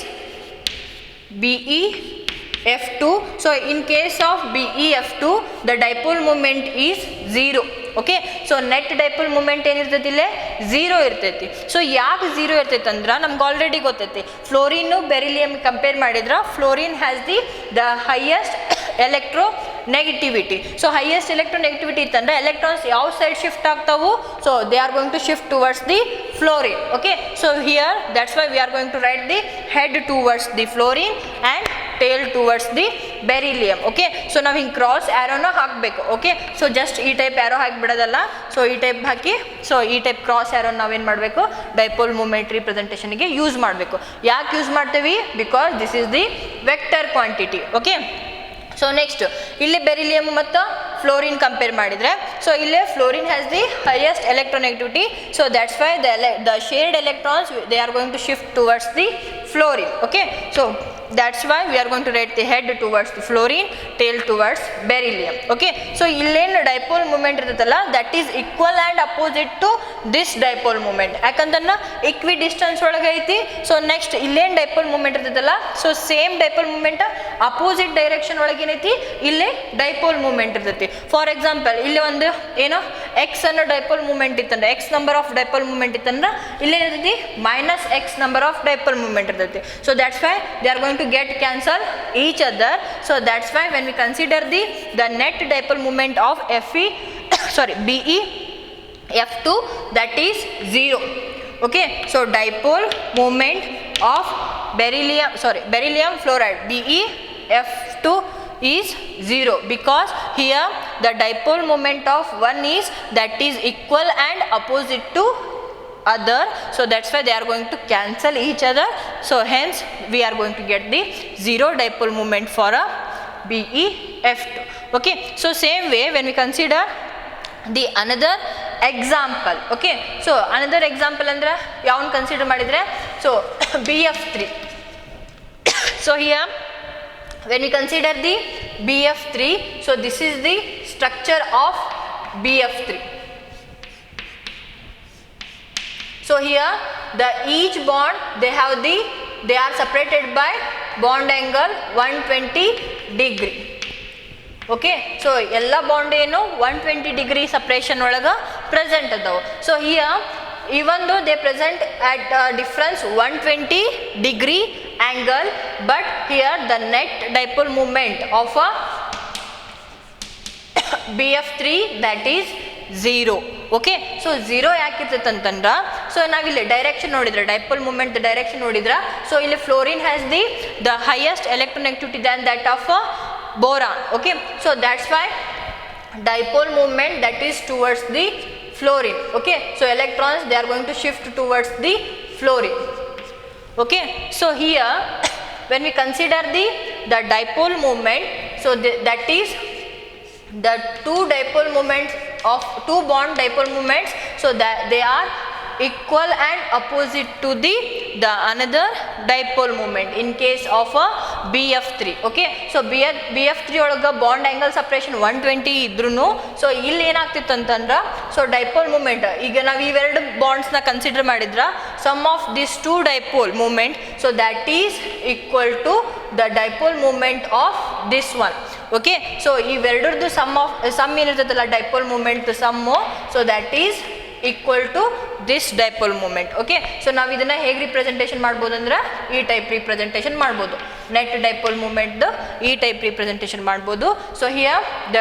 BeF2. So in case of BeF2, the dipole moment is 0. Okay, so net dipole moment ಏನಿರ್ತೈತಿ ಇಲ್ಲೇ 0 ಇರ್ತೈತಿ. So ಯಾಕೆ 0 ಇರ್ತೈತಿ ಅಂದ್ರೆ ನಮ್ಗೆ already ಗೊತ್ತೈತಿ, ಫ್ಲೋರಿನ್ನು beryllium compare ಮಾಡಿದ್ರೆ fluorine has the highest electronegativity. So highest electronegativity ಇತ್ತಂದ್ರೆ ಎಲೆಕ್ಟ್ರಾನ್ಸ್ ಯಾವ ಸೈಡ್ ಶಿಫ್ಟ್ ಆಗ್ತಾವು, so they are going to shift towards the fluorine. Okay, so here that's why we are going to write the head towards the fluorine and tail towards the beryllium. Okay, so ನಾವು ಹಿಂಗೆ cross ಆ್ಯರೋನ ಹಾಕಬೇಕು. Okay, so just ಈ type arrow ಹಾಕಿಬಿಡೋದಲ್ಲ, so ಈ type ಹಾಕಿ, so ಈ type cross ಆ್ಯರೋನ ನಾವೇನು ಮಾಡಬೇಕು, ಡೈಪೋಲ್ ಮೂಮೆಂಟ್ ರಿಪ್ರೆಸೆಂಟೇಷನ್ಗೆ ಯೂಸ್ ಮಾಡಬೇಕು. ಯಾಕೆ ಯೂಸ್ ಮಾಡ್ತೀವಿ, because this is the vector quantity. Okay, so next ಇಲ್ಲಿ ಬೆರಿಲಿಯಂ ಮತ್ತು ಫ್ಲೋರಿನ್ ಕಂಪೇರ್ ಮಾಡಿದರೆ, ಸೊ ಇಲ್ಲೇ fluorine has the highest electronegativity. So that's why the shared electrons they are going to shift towards the fluorine. Okay, so that's why we are going to write the head towards the fluorine, tail towards beryllium. Okay, so illen dipole moment iruttalla, that is equal and opposite to this dipole moment. ಯಾಕಂದ್ರೆ equidistance ಒಳಗೆ ಐತಿ. So next ಇಲ್ಲೇನು dipole moment ಇರ್ತದಲ್ಲ, so same dipole moment opposite direction ಒಳಗೆ ಏನೈತಿ, ಇಲ್ಲೇ dipole moment ಇರ್ತೈತಿ. For example ಇಲ್ಲಿ ಒಂದು ಏನೋ ಎಕ್ಸ್ ಅನ್ನೋ ಡೈಪೋಲ್ ಮೂಮೆಂಟ್ ಇತ್ತಂದ್ರೆ, X number of dipole moment ಇತ್ತಂದ್ರೆ ಇಲ್ಲೇನಿರ್ತೈತಿ minus X number of dipole moment ಇರ್ತೈತಿ. So that's why they are going to get cancel each other. So that's why when we consider the net dipole moment of BeF2, that is 0. Okay, so dipole moment of beryllium fluoride BeF2 is 0 because here the dipole moment of one is that is equal and opposite to other, so that's why they are going to cancel each other. So hence we are going to get the 0 dipole moment for a BeF2. Okay, so same way when we consider the another example. Okay, so another example andre yavan consider madidre, so BF3. So here when we consider the BF3, so this is the structure of BF3. So here each bond they are separated by bond angle 120 degree. Okay, so ella bond ಏನು 120 degree separation ಒಳಗ present ಅದಾವ. So here even though they present at difference 120 degree angle, but here the net dipole moment of a BF3 that is 0. Okay, so 0 ಯಾಕಿರ್ತೈತೆ ಅಂತಂದ್ರೆ, so ನಾವಿಲ್ಲಿ direction ನೋಡಿದ್ರೆ dipole moment direction ನೋಡಿದ್ರೆ, so ಇಲ್ಲಿ fluorine has the highest electronegativity than that of boron. Okay, so that's Y dipole moment that is towards the fluorine. Okay, so electrons they are going to shift towards the fluorine. Okay, so here when we consider the dipole moment, so that is the two dipole moments of two bond dipole moments, so that they are equal and opposite to the another dipole moment in case of a BF3. Okay, so BF3 ಒಳಗ bond angle separation 120 ಇದ್ರೂ so ಇಲ್ಲಿ ಏನಾಗ್ತಿತ್ತು ಅಂತಂದ್ರೆ so dipole moment ಈಗ ನಾವು ಇವೆರಡು ಬಾಂಡ್ಸ್ನ consider ಮಾಡಿದ್ರ sum of this two dipole moment so that is equal to the dipole moment of this one. Okay, so ಇವೆರಡರದ್ದು ಸಮ್ ಏನಿರ್ತದಲ್ಲ dipole moment sum, so that is equal to this dipole moment. Okay, so ನಾವು ಇದನ್ನ ಹೇಗೆ representation ಮಾಡ್ಬೋದು ಅಂದ್ರೆ ಈ type representation ಮಾಡ್ಬೋದು, net dipole moment ಈ ಟೈಪ್ ರಿಪ್ರೆಸೆಂಟೇಷನ್ ಮಾಡ್ಬೋದು. So here the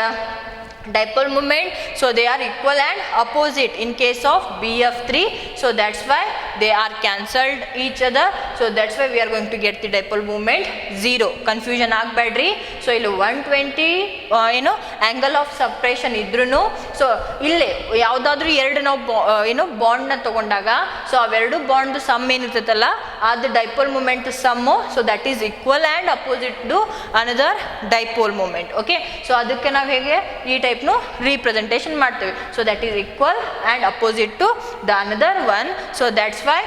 dipole moment, so they are equal and opposite in case of BF3, so that's why they are cancelled each other, so that's why we are going to get the dipole moment 0. confusion ಆಗಬೇಡ್ರಿ. So ಇಲ್ಲಿ 120 angle of separation ಇದ್ರೂ so ಇಲ್ಲಿ ಯಾವುದಾದ್ರೂ ಎರಡು ನಾವು ಬಾಂಡ್ನ ತಗೊಂಡಾಗ so ಅವೆರಡು ಬಾಂಡ್ ಸಮ್ ಏನಿರ್ತೈತಲ್ಲ ಅದು dipole moment sum, so that is equal and opposite to another dipole moment. Okay, so ಅದಕ್ಕೆ ನಾವು ಹೇಗೆ ಈ ಟೈಪ್ನು ರಿಪ್ರೆಸೆಂಟೇಷನ್ ಮಾಡ್ತೇವೆ, so that is equal and opposite to the another one, so that's why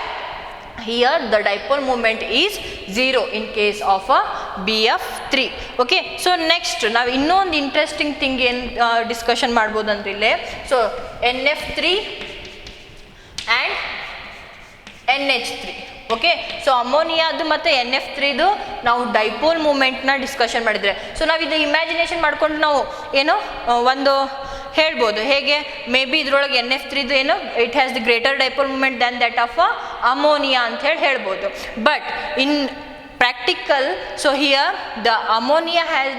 here the dipole moment is 0 in case of a BF3. Okay, so next ನಾವು ಇನ್ನೊಂದು interesting thing ಏನು discussion ಮಾಡ್ಬೋದು ಅಂದ್ರೆ ಇಲ್ಲೇ so NF3 and NH3. Okay, so ಅಮೋನಿಯಾದು ಮತ್ತು NF3ದು ನಾವು ಡೈಪೋಲ್ ಮೂಮೆಂಟ್ನ ಡಿಸ್ಕಷನ್ ಮಾಡಿದರೆ, ಸೊ ನಾವು ಇದು ಇಮ್ಯಾಜಿನೇಷನ್ ಮಾಡ್ಕೊಂಡು ನಾವು ಏನೋ ಒಂದು ಹೇಳ್ಬೋದು ಹೇಗೆ ಮೇ ಬಿ ಇದ್ರೊಳಗೆ NF3ದು ಏನು it has the greater dipole moment than that of a ammonia ಅಂತ ಹೇಳಿ ಹೇಳ್ಬೋದು. But in practical, so here the ammonia has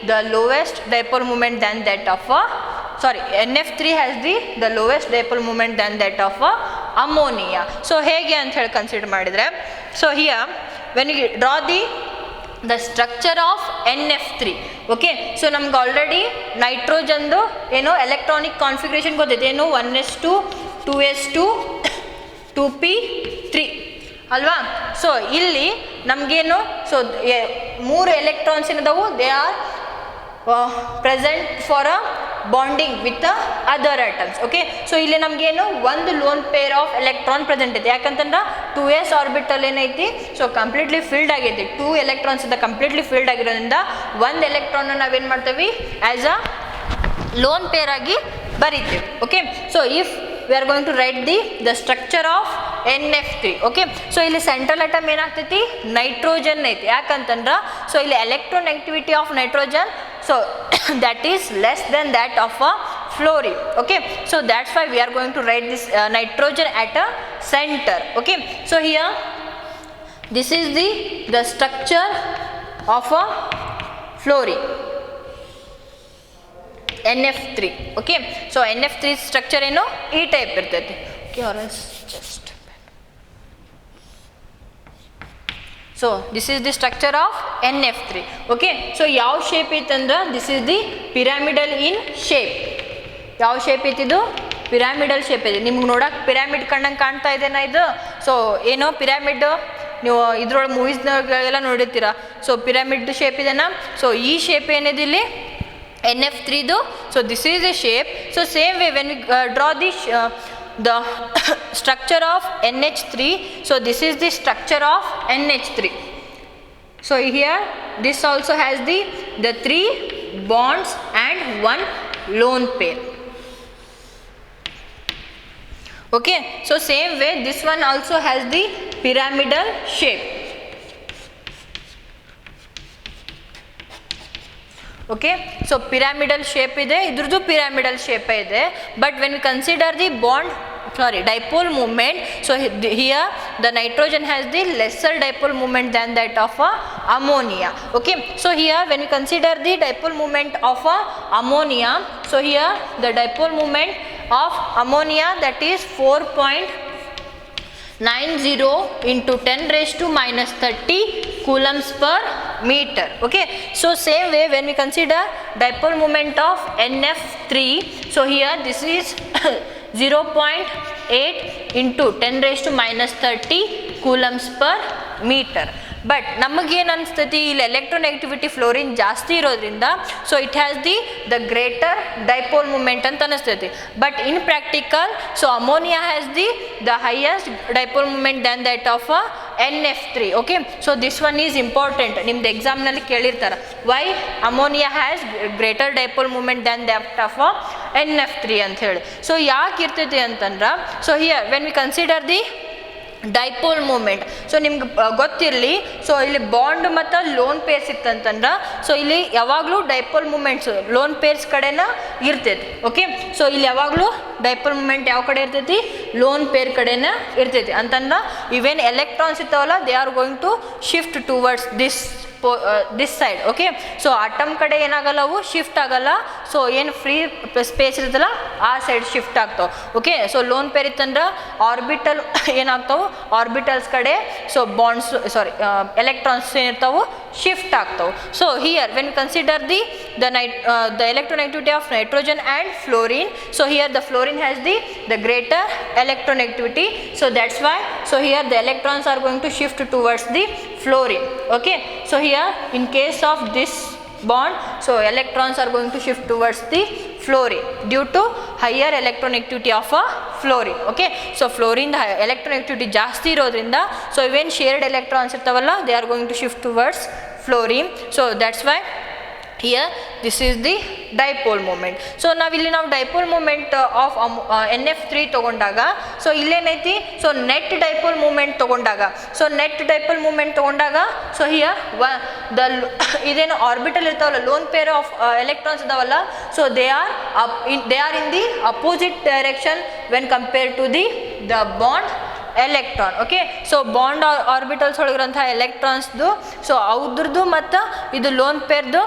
the lowest dipole moment than that of a NF3 has the lowest dipole moment than that of a ammonia. So ಹೇಗೆ ಅಂತ ಹೇಳಿ consider ಮಾಡಿದರೆ, so here when you draw the structure of NF3, okay, so ನಮ್ಗೆ already ನೈಟ್ರೋಜನ್ದು ಏನೋ electronic configuration ಗೊತ್ತೈತೆ, ಏನು 1s2 2s2 2p3 ಅಲ್ವಾ. So ಇಲ್ಲಿ ನಮಗೇನು ಸೊ 3 ಎಲೆಕ್ಟ್ರಾನ್ಸ್ ಏನದಾವು they are present for a bonding with the other atoms. Okay, so ಇಲ್ಲಿ ನಮಗೇನು ಒಂದು lone pair of electron present ಐತಿ, ಯಾಕಂತಂದ್ರೆ 2s ಆರ್ಬಿಟಲ್ ಏನೈತಿ ಸೊ ಕಂಪ್ಲೀಟ್ಲಿ ಫಿಲ್ಡ್ ಆಗೈತಿ, 2 ಎಲೆಕ್ಟ್ರಾನ್ಸ್ ಇಂದ ಕಂಪ್ಲೀಟ್ಲಿ ಫಿಲ್ಡ್ ಆಗಿರೋದ್ರಿಂದ ಒಂದು ಎಲೆಕ್ಟ್ರಾನ್ನ ನಾವೇನು ಮಾಡ್ತೀವಿ ಆ್ಯಸ್ ಅ ಲೋನ್ ಪೇರ್ ಆಗಿ ಬರೀತೀವಿ. Okay, so if we are going to write the structure of NF3. Okay, so ಇಲ್ಲಿ ಸೆಂಟ್ರಲ್ ಅಟಮ್ ಏನಾಗ್ತೈತಿ ನೈಟ್ರೋಜನ್ ಐತಿ, ಯಾಕಂತಂದ್ರೆ ಸೊ ಇಲ್ಲಿ electronegativity of nitrogen so that is less than that of a fluorine. Okay, so that's why we are going to write this nitrogen at a center. Okay, so here this is the structure of a fluorine NF3. Okay, so NF3 structure ಏನು ಈ type ಇರ್ತೈತಿ. Okay, or else just so this is the structure of NF3. Okay, so ಯಾವ shape ಐತಂದ್ರೆ this is the pyramidal in shape. ಯಾವ shape ಐತಿದು pyramidal shape ಇದೆ, ನಿಮ್ಗೆ ನೋಡಕ್ಕೆ ಪಿರಾಮಿಡ್ ಕಣ್ಣಂಗೆ ಕಾಣ್ತಾ ಇದೆನಾ ಇದು. ಸೊ ಏನೋ ಪಿರಾಮಿಡ್ ನೀವು ಇದ್ರೊಳಗೆ ಮೂವೀಸ್ನಾಗೆಲ್ಲ ನೋಡಿರ್ತೀರ, ಸೊ ಪಿರಾಮಿಡ್ ಶೇಪ್ ಇದೆನಾ. ಸೊ ಈ ಶೇಪ್ ಏನಿದೆ ಇಲ್ಲಿ NF3ದು, so this is the shape. So same way when we draw the structure of NH3, so this is the structure of NH3. So here this also has the 3 bonds and 1 lone pair. Okay, so same way this one also has the pyramidal shape. Okay, so pyramidal shape ಇದೆ, ಇದ್ರದ್ದು pyramidal shape ಇದೆ. But when we consider the dipole moment, so here the nitrogen has the lesser dipole moment than that of ammonia. Okay, so here when we consider the dipole moment of ammonia, so here the dipole moment of ammonia that is 4.90 into 10 raised to minus 30 coulombs per meter. Okay, so same way when we consider dipole moment of NF3. So here this is 0.8 into 10 raised to minus 30 coulombs per meter. But ನಮಗೇನು ಅನಿಸ್ತೈತಿ ಇಲ್ಲಿ electronegativity fluorine ಜಾಸ್ತಿ ಇರೋದ್ರಿಂದ so it has the greater dipole moment ಅಂತ ಅನಿಸ್ತೈತಿ. But in practical so ammonia has the highest dipole moment than that of NF3. Okay, so this one is important, ನಿಮ್ದು ಎಕ್ಸಾಮ್ನಲ್ಲಿ ಕೇಳಿರ್ತಾರೆ why ammonia has greater dipole moment than that of NF3 ಅಂತ ಹೇಳಿ. So ಯಾಕೆ ಇರ್ತೈತಿ ಅಂತಂದ್ರೆ so here when we consider the dipole moment, so ನಿಮ್ಗೆ ಗೊತ್ತಿರಲಿ ಸೊ ಇಲ್ಲಿ ಬಾಂಡ್ ಮತ್ತು ಲೋನ್ ಪೇರ್ಸ್ ಇತ್ತಂತಂದ್ರೆ ಸೊ ಇಲ್ಲಿ ಯಾವಾಗಲೂ ಡೈಪೋಲ್ ಮೂಮೆಂಟ್ಸ್ ಲೋನ್ ಪೇರ್ಸ್ ಕಡೆನ ಇರ್ತೈತಿ. ಓಕೆ, ಸೊ ಇಲ್ಲಿ ಯಾವಾಗಲೂ ಡೈಪೋಲ್ ಮೂಮೆಂಟ್ ಯಾವ ಕಡೆ ಇರ್ತೈತಿ, ಲೋನ್ ಪೇರ್ ಕಡೆನ ಇರ್ತೈತಿ ಅಂತಂದ್ರೆ ಇವೇನು ಎಲೆಕ್ಟ್ರಾನ್ಸ್ ಇರ್ತಾವಲ್ಲ they are going to shift towards this side. Okay, so atom ಕಡೆ ಏನಾಗಲ್ಲ ಅವು ಶಿಫ್ಟ್ ಆಗಲ್ಲ, ಸೊ ಏನು ಫ್ರೀ ಸ್ಪೇಸ್ ಇರ್ತಲ್ಲ ಆ ಸೈಡ್ ಶಿಫ್ಟ್ ಆಗ್ತಾವೆ. ಓಕೆ, ಸೊ ಲೋನ್ ಪೇರ್ ಇತ್ತಂದ್ರೆ ಆರ್ಬಿಟಲ್ ಏನಾಗ್ತಾವೆ, ಆರ್ಬಿಟಲ್ಸ್ ಕಡೆ ಸೊ ಬಾಂಡ್ಸ್ ಎಲೆಕ್ಟ್ರಾನ್ಸ್ ಏನಿರ್ತಾವೆ ಶಿಫ್ಟ್ ಆಗ್ತಾವೆ. So here when consider the electronegativity of nitrogen and fluorine, so here the fluorine has the greater electronegativity, so that's why so here the electrons are going to shift towards the fluorine. Okay, so here in case of this bond so electrons are going to shift towards the fluorine due to higher electronegativity of fluorine. Okay, so fluorine the electronegativity ಜಾಸ್ತಿ ಇರೋದ್ರಿಂದ so even shared electrons ಇರ್ತಾವಲ್ಲ they are going to shift towards fluorine, so that's why here this is the dipole moment. So ನಾವಿಲ್ಲಿ ನಾವು dipole moment of NF3 ತೊಗೊಂಡಾಗ so ಇಲ್ಲೇನೈತಿ so net dipole moment ತೊಗೊಂಡಾಗ so net dipole moment ತೊಗೊಂಡಾಗ so here ಇದೇನು orbital ಇರ್ತಾವಲ್ಲ lone pair of electrons ಇದಾವಲ್ಲ so they are in the opposite direction when compare to the bond electron. Okay, so bond orbitals ಒಳಗಿರೋಂಥ ಎಲೆಕ್ಟ್ರಾನ್ಸ್ದು so ಅವ್ರದ್ದು ಮತ್ತು ಇದು ಲೋನ್ ಪೇರ್ದು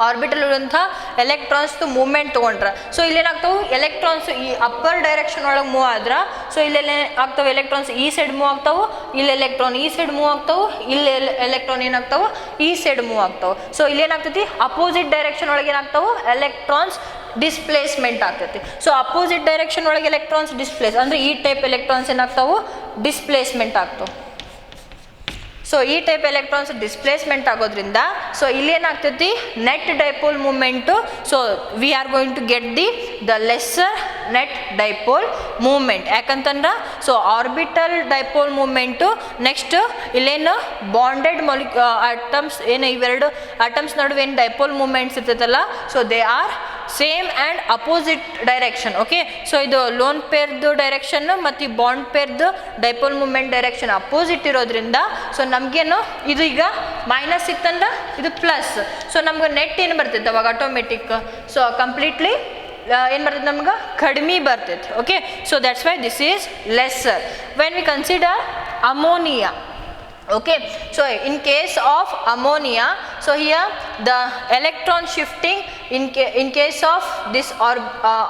ಆರ್ಬಿಟಲ್ ಇರುವಂಥ ಎಲೆಕ್ಟ್ರಾನ್ಸ್ದು ಮೂವ್ಮೆಂಟ್ ತೊಗೊಂಡ್ರೆ ಸೊ ಇಲ್ಲೇನಾಗ್ತಾವೆ ಎಲೆಕ್ಟ್ರಾನ್ಸ್ ಈ ಅಪ್ಪರ್ ಡೈರೆಕ್ಷನ್ ಒಳಗೆ ಮೂವ್ ಆದ್ರೆ ಸೊ ಇಲ್ಲೆಲ್ಲ ಆಗ್ತಾವೆ ಎಲೆಕ್ಟ್ರಾನ್ಸ್ ಈ ಸೈಡ್ ಮೂವ್ ಆಗ್ತಾವೆ, ಇಲ್ಲಿ ಎಲೆಕ್ಟ್ರಾನ್ ಈ ಸೈಡ್ ಮೂವ್ ಆಗ್ತಾವೆ, ಇಲ್ಲಿ ಎಲೆಕ್ಟ್ರಾನ್ ಏನಾಗ್ತಾವೆ ಈ ಸೈಡ್ ಮೂವ್ ಆಗ್ತಾವೆ. ಸೊ ಇಲ್ಲೇನಾಗ್ತೈತಿ ಅಪೋಸಿಟ್ ಡೈರೆಕ್ಷನ್ ಒಳಗೆ ಏನಾಗ್ತಾವೆ ಎಲೆಕ್ಟ್ರಾನ್ಸ್ ಡಿಸ್ಪ್ಲೇಸ್ಮೆಂಟ್ ಆಗ್ತೈತಿ. ಸೊ ಅಪೋಸಿಟ್ ಡೈರೆಕ್ಷನ್ ಒಳಗೆ ಎಲೆಕ್ಟ್ರಾನ್ಸ್ ಡಿಸ್ಪ್ಲೇಸ್ ಅಂದರೆ ಈ ಟೈಪ್ ಎಲೆಕ್ಟ್ರಾನ್ಸ್ ಏನಾಗ್ತಾವೆ ಡಿಸ್ಪ್ಲೇಸ್ಮೆಂಟ್ ಆಗ್ತಾವೆ. ಸೊ ಈ ಟೈಪ್ ಎಲೆಕ್ಟ್ರಾನ್ಸ್ ಡಿಸ್ಪ್ಲೇಸ್ಮೆಂಟ್ ಆಗೋದ್ರಿಂದ ಸೊ ಇಲ್ಲೇನಾಗ್ತೈತಿ net dipole moment so we are going to get the lesser net dipole moment. ಯಾಕಂತಂದ್ರೆ so orbital dipole moment next ಇಲ್ಲೇನು ಬಾಂಡೆಡ್ ಅಟಮ್ಸ್ ಏನು ಇವೆರಡು ಅಟಮ್ಸ್ ನಡುವೆ ಏನು ಡೈಪೋಲ್ ಮೂಮೆಂಟ್ಸ್ ಇರ್ತೈತಲ್ಲ so they R same and opposite direction. Okay, so ಇದು lone ಪೇರ್ದು direction ಮತ್ತು ಈ ಬಾಂಡ್ ಪೇರ್ದು ಡೈಪೋಲ್ ಮೂಮೆಂಟ್ ಡೈರೆಕ್ಷನ್ ಅಪೋಸಿಟ್ ಇರೋದ್ರಿಂದ ಸೊ ನಮಗೇನು ಇದು ಈಗ ಮೈನಸ್ ಇತ್ತಂದ್ರೆ ಇದು ಪ್ಲಸ್, ಸೊ ನಮ್ಗೆ ನೆಟ್ ಏನು ಬರ್ತೈತೆ ಅವಾಗ ಆಟೋಮೆಟಿಕ್ ಸೊ ಕಂಪ್ಲೀಟ್ಲಿ ಏನು ಬರ್ತೈತೆ ನಮ್ಗೆ ಕಡಿಮೆ ಬರ್ತೈತೆ. Okay, so that's why this is lesser when we consider ammonia. Okay, so in case of ammonia so here the electron shifting in case of this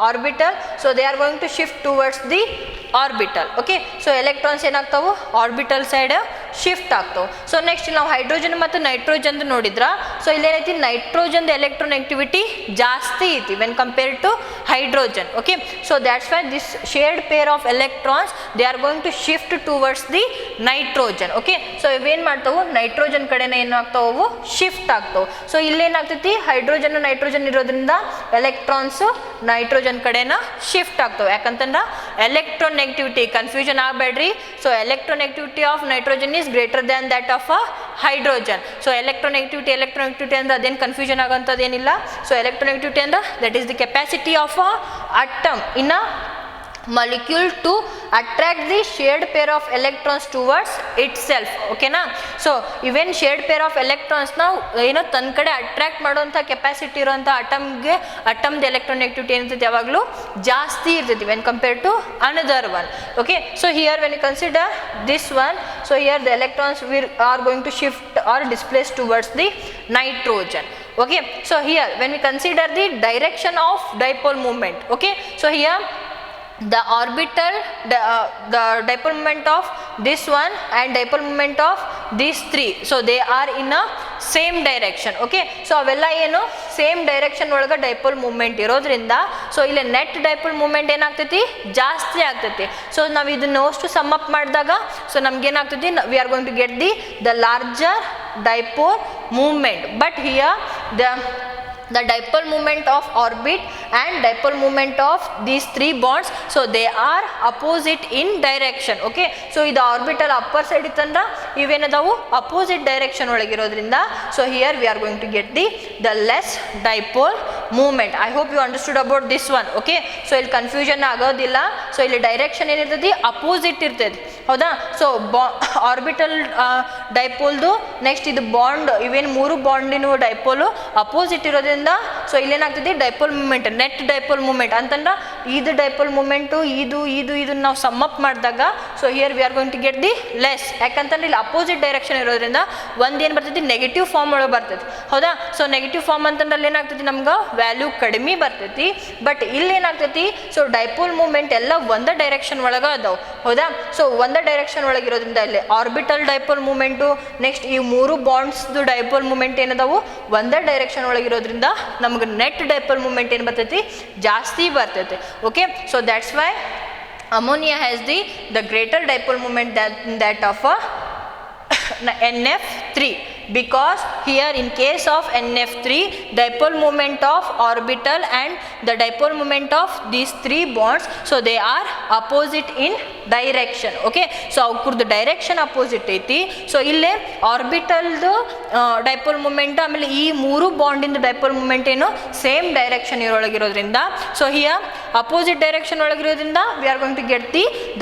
orbital so they are going to shift towards the orbital. Okay, so electrons ಏನಾಗ್ತಾವೆ orbital side shift ಆಗ್ತಾವೆ. So next ನಾವು hydrogen ಮತ್ತು nitrogen ನೋಡಿದ್ರ so ಇಲ್ಲೇನೈತಿ nitrogen electronegativity ಜಾಸ್ತಿ ಐತಿ when compared to hydrogen. Okay, so that's why this shared pair of electrons they are going to shift towards the nitrogen. Okay, so ಇವೇನು ಮಾಡ್ತಾವೆ nitrogen ಕಡೆನೇ ಏನಾಗ್ತಾವೆ ಶಿಫ್ಟ್ ಆಗ್ತಾವೆ. ಸೊ ಇಲ್ಲೇನಾಗ್ತೈತಿ ಹೈಡ್ರೋಜನ್ ನೈಟ್ರೋಜನ್ ಇರೋದ್ರಿಂದ ಎಲೆಕ್ಟ್ರಾನ್ಸು ನೈಟ್ರೋಜನ್ ಕಡೆನ ಶಿಫ್ಟ್ ಆಗ್ತಾವೆ. ಯಾಕಂತಂದ್ರೆ ಎಲೆಕ್ಟ್ರೋನೆಗೆಟಿವಿಟಿ ಕನ್ಫ್ಯೂಷನ್ ಆಗಬೇಡ್ರಿ. So electronegativity of nitrogen is greater than that of a hydrogen. So electronegativity ಅಂದ್ರೆ ಅದೇನು ಕನ್ಫ್ಯೂಷನ್ ಆಗೋಂಥದ್ದು ಏನಿಲ್ಲ. ಸೊ electronegativity ಅಂದ್ರೆ that is the capacity of a atom in a molecule to attract the shared pair of electrons towards itself. ಓಕೆನಾ, so ಇವೇನ್ shared pair of electrons ನಾವು ಏನೋ ತನ್ನ ಕಡೆ ಅಟ್ರಾಕ್ಟ್ ಮಾಡೋಂಥ ಕೆಪಾಸಿಟಿ ಇರೋಂಥ ಅಟಮ್ದು ಎಲೆಕ್ಟ್ರೋನೆಗೆಟಿವಿಟಿ ಏನಿರ್ತೈತಿ ಯಾವಾಗಲೂ ಜಾಸ್ತಿ ಇರ್ತೈತಿ when compare to another one. Okay, so here when you consider this one so here the electrons are going to shift or displace towards the nitrogen. Okay, so here when we consider the direction of dipole moment, okay, so here the orbital the dipole moment of this one and dipole moment of these three so they are in a same direction. Okay, so ಅವೆಲ್ಲ ಏನು same direction ಒಳಗೆ dipole movement ಇರೋದ್ರಿಂದ so ಇಲ್ಲಿ net dipole movement ಏನಾಗ್ತೈತಿ ಜಾಸ್ತಿ ಆಗ್ತೈತಿ. So ನಾವು ಇದನ್ನ ಅಷ್ಟು ಸಮ್ ಅಪ್ ಮಾಡಿದಾಗ ಸೊ ನಮ್ಗೇನಾಗ್ತೈತಿ, we are going to get the larger dipole movement. But here the dipole moment of orbit and dipole moment of these three bonds, so they are opposite in direction. Okay, so ಇದು orbital upper side ಇತ್ತಂದ್ರ ಇವೇನದಾವು opposite direction ಒಳಗಿರೋದ್ರಿಂದ so here we are going to get the less dipole moment. I hope you understood about this one. Okay, so ಇಲ್ಲಿ confusion ಆಗೋದಿಲ್ಲ. So ಇಲ್ಲಿ direction ಏನಿರ್ತೈತಿ opposite ಇರ್ತೈತಿ, ಹೌದಾ. So orbital ಡೈಪೋಲ್ದು next ಇದು bond, ಇವೇನು ಮೂರು ಬಾಂಡಿನ ಡೈಪೋಲು ಅಪೋಸಿಟ್ ಇರೋದ್ರಿಂದ ಸೊ ಇಲ್ಲೇನಾಗ್ತದೆ dipole moment, net dipole moment ಅಂತಂದ್ರೆ ಇದು ಡೈಪೋಲ್ ಮೂಮೆಂಟು ಇದನ್ನ ನಾವು ಸಮ್ ಅಪ್ ಮಾಡಿದಾಗ so here we are going to get less. ಯಾಕಂತಂದ್ರೆ ಇಲ್ಲಿ ಅಪೋಸಿಟ್ ಡೈರೆಕ್ಷನ್ ಇರೋದ್ರಿಂದ ಒಂದೇನು ಬರ್ತೈತಿ ನೆಗೆಟಿವ್ ಫಾರ್ಮ್ ಒಳಗೆ ಬರ್ತೈತಿ, ಹೌದಾ. ಸೊ ನೆಗೆಟಿವ್ ಫಾರ್ಮ್ ಅಂತಂದ್ರೆ ಅಲ್ಲಿ ಏನಾಗ್ತೈತಿ ನಮ್ಗೆ ವ್ಯಾಲ್ಯೂ ಕಡಿಮೆ ಬರ್ತೈತಿ. ಬಟ್ ಇಲ್ಲಿ ಏನಾಗ್ತೈತಿ ಸೊ ಡೈಪೋಲ್ ಮೂಮೆಂಟ್ ಎಲ್ಲ ಒಂದೇ ಡೈರೆಕ್ಷನ್ ಒಳಗೆ ಅದಾವೆ, ಹೌದಾ. ಸೊ ಒಂದೇ ಡೈರೆಕ್ಷನ್ ಒಳಗಿರೋದ್ರಿಂದ ಇಲ್ಲಿ ಆರ್ಬಿಟಲ್ ಡೈಪೋಲ್ ಮೂಮೆಂಟು ನೆಕ್ಸ್ಟ್ ಈ ಮೂರು ಬಾಂಡ್ಸ್ದು ಡೈಪೋಲ್ ಮೂಮೆಂಟ್ ಏನದಾವು ಒಂದೇ ಡೈರೆಕ್ಷನ್ ಒಳಗಿರೋದ್ರಿಂದ ನಮ್ಗೆ ನೆಟ್ ಡೈಪೋಲ್ ಮೂಮೆಂಟ್ ಏನು ಬರ್ತೈತಿ ಜಾಸ್ತಿ ಬರ್ತೈತಿ. Okay, so that's Y ammonia has the greater dipole moment than that of a NF3, because here in case of NF3 dipole moment of orbital and the dipole moment of these three bonds so they are opposite in direction. Okay, so avkurdu direction opposite ಐತಿ. So ಇಲ್ಲೇ ಆರ್ಬಿಟಲ್ದು dipole moment ಆಮೇಲೆ ಈ ಮೂರು ಬಾಂಡಿಂದ dipole moment ಏನು same direction ಇರೋಳಗಿರೋದ್ರಿಂದ so here opposite direction ಒಳಗಿರೋದ್ರಿಂದ we are going to get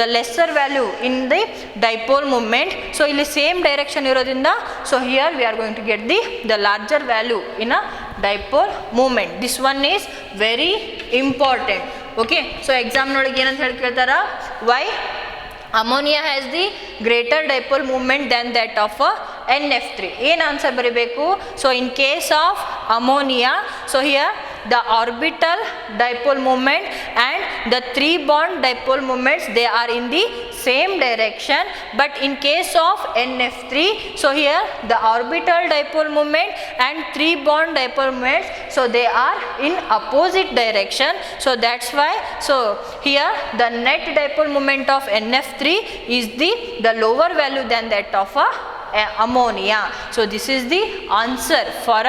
the lesser value in the dipole moment. So ಇಲ್ಲಿ ಸೇಮ್ ಡೈರೆಕ್ಷನ್ ಇರೋದ್ರಿಂದ so here we are going to get the larger value in a dipole moment. This one is very important. Okay, so exam nolage ಏನಂತ ಹೇಳಿ ಕೇಳ್ತಾರ, why ammonia has the greater dipole moment than that of a NF3. ಏನು answer ಬರೀಬೇಕು. So in case of ammonia so here the orbital dipole moment and the three bond dipole moments they are in the same direction, but in case of NF3 so here the orbital dipole moment and three bond dipole moments so they are in opposite direction. So that's why so here the net dipole moment of NF3 is the lower value than that of a ammonia. So this is the answer for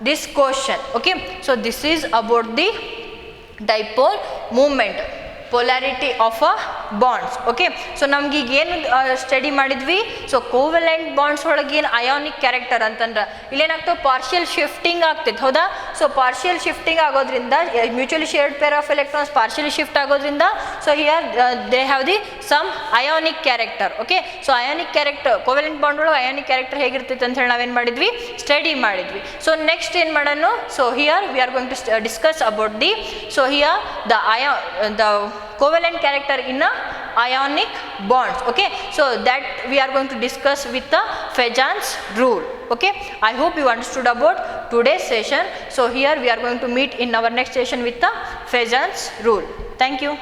this question. Okay, so this is about the dipole moment, polarity of a bonds. Okay, so ನಮ್ಗೆ ಈಗ ಏನು study ಮಾಡಿದ್ವಿ, so covalent bonds ಒಳಗೆ ಏನು ionic character ಅಂತಂದ್ರೆ ಇಲ್ಲೇನಾಗ್ತವೆ partial shifting ಆಗ್ತೈತೆ, ಹೌದಾ. So partial shifting ಆಗೋದ್ರಿಂದ mutually shared pair of electrons partially shift ಆಗೋದ್ರಿಂದ so here they have the some ionic character. Okay, so ionic character covalent bond ಒಳಗೆ ionic character ಹೇಗಿರ್ತೈತೆ ಅಂತ ಹೇಳಿ ನಾವೇನು ಮಾಡಿದ್ವಿ ಸ್ಟಡಿ ಮಾಡಿದ್ವಿ. ಸೊ ನೆಕ್ಸ್ಟ್ ಏನು ಮಾಡೋಣ, so here we are going to discuss about so here the covalent character in a ionic bonds. Okay, so that we are going to discuss with the Fajans rule. Okay, I hope you understood about today's session. So here we are going to meet in our next session with the Fajans rule. Thank you.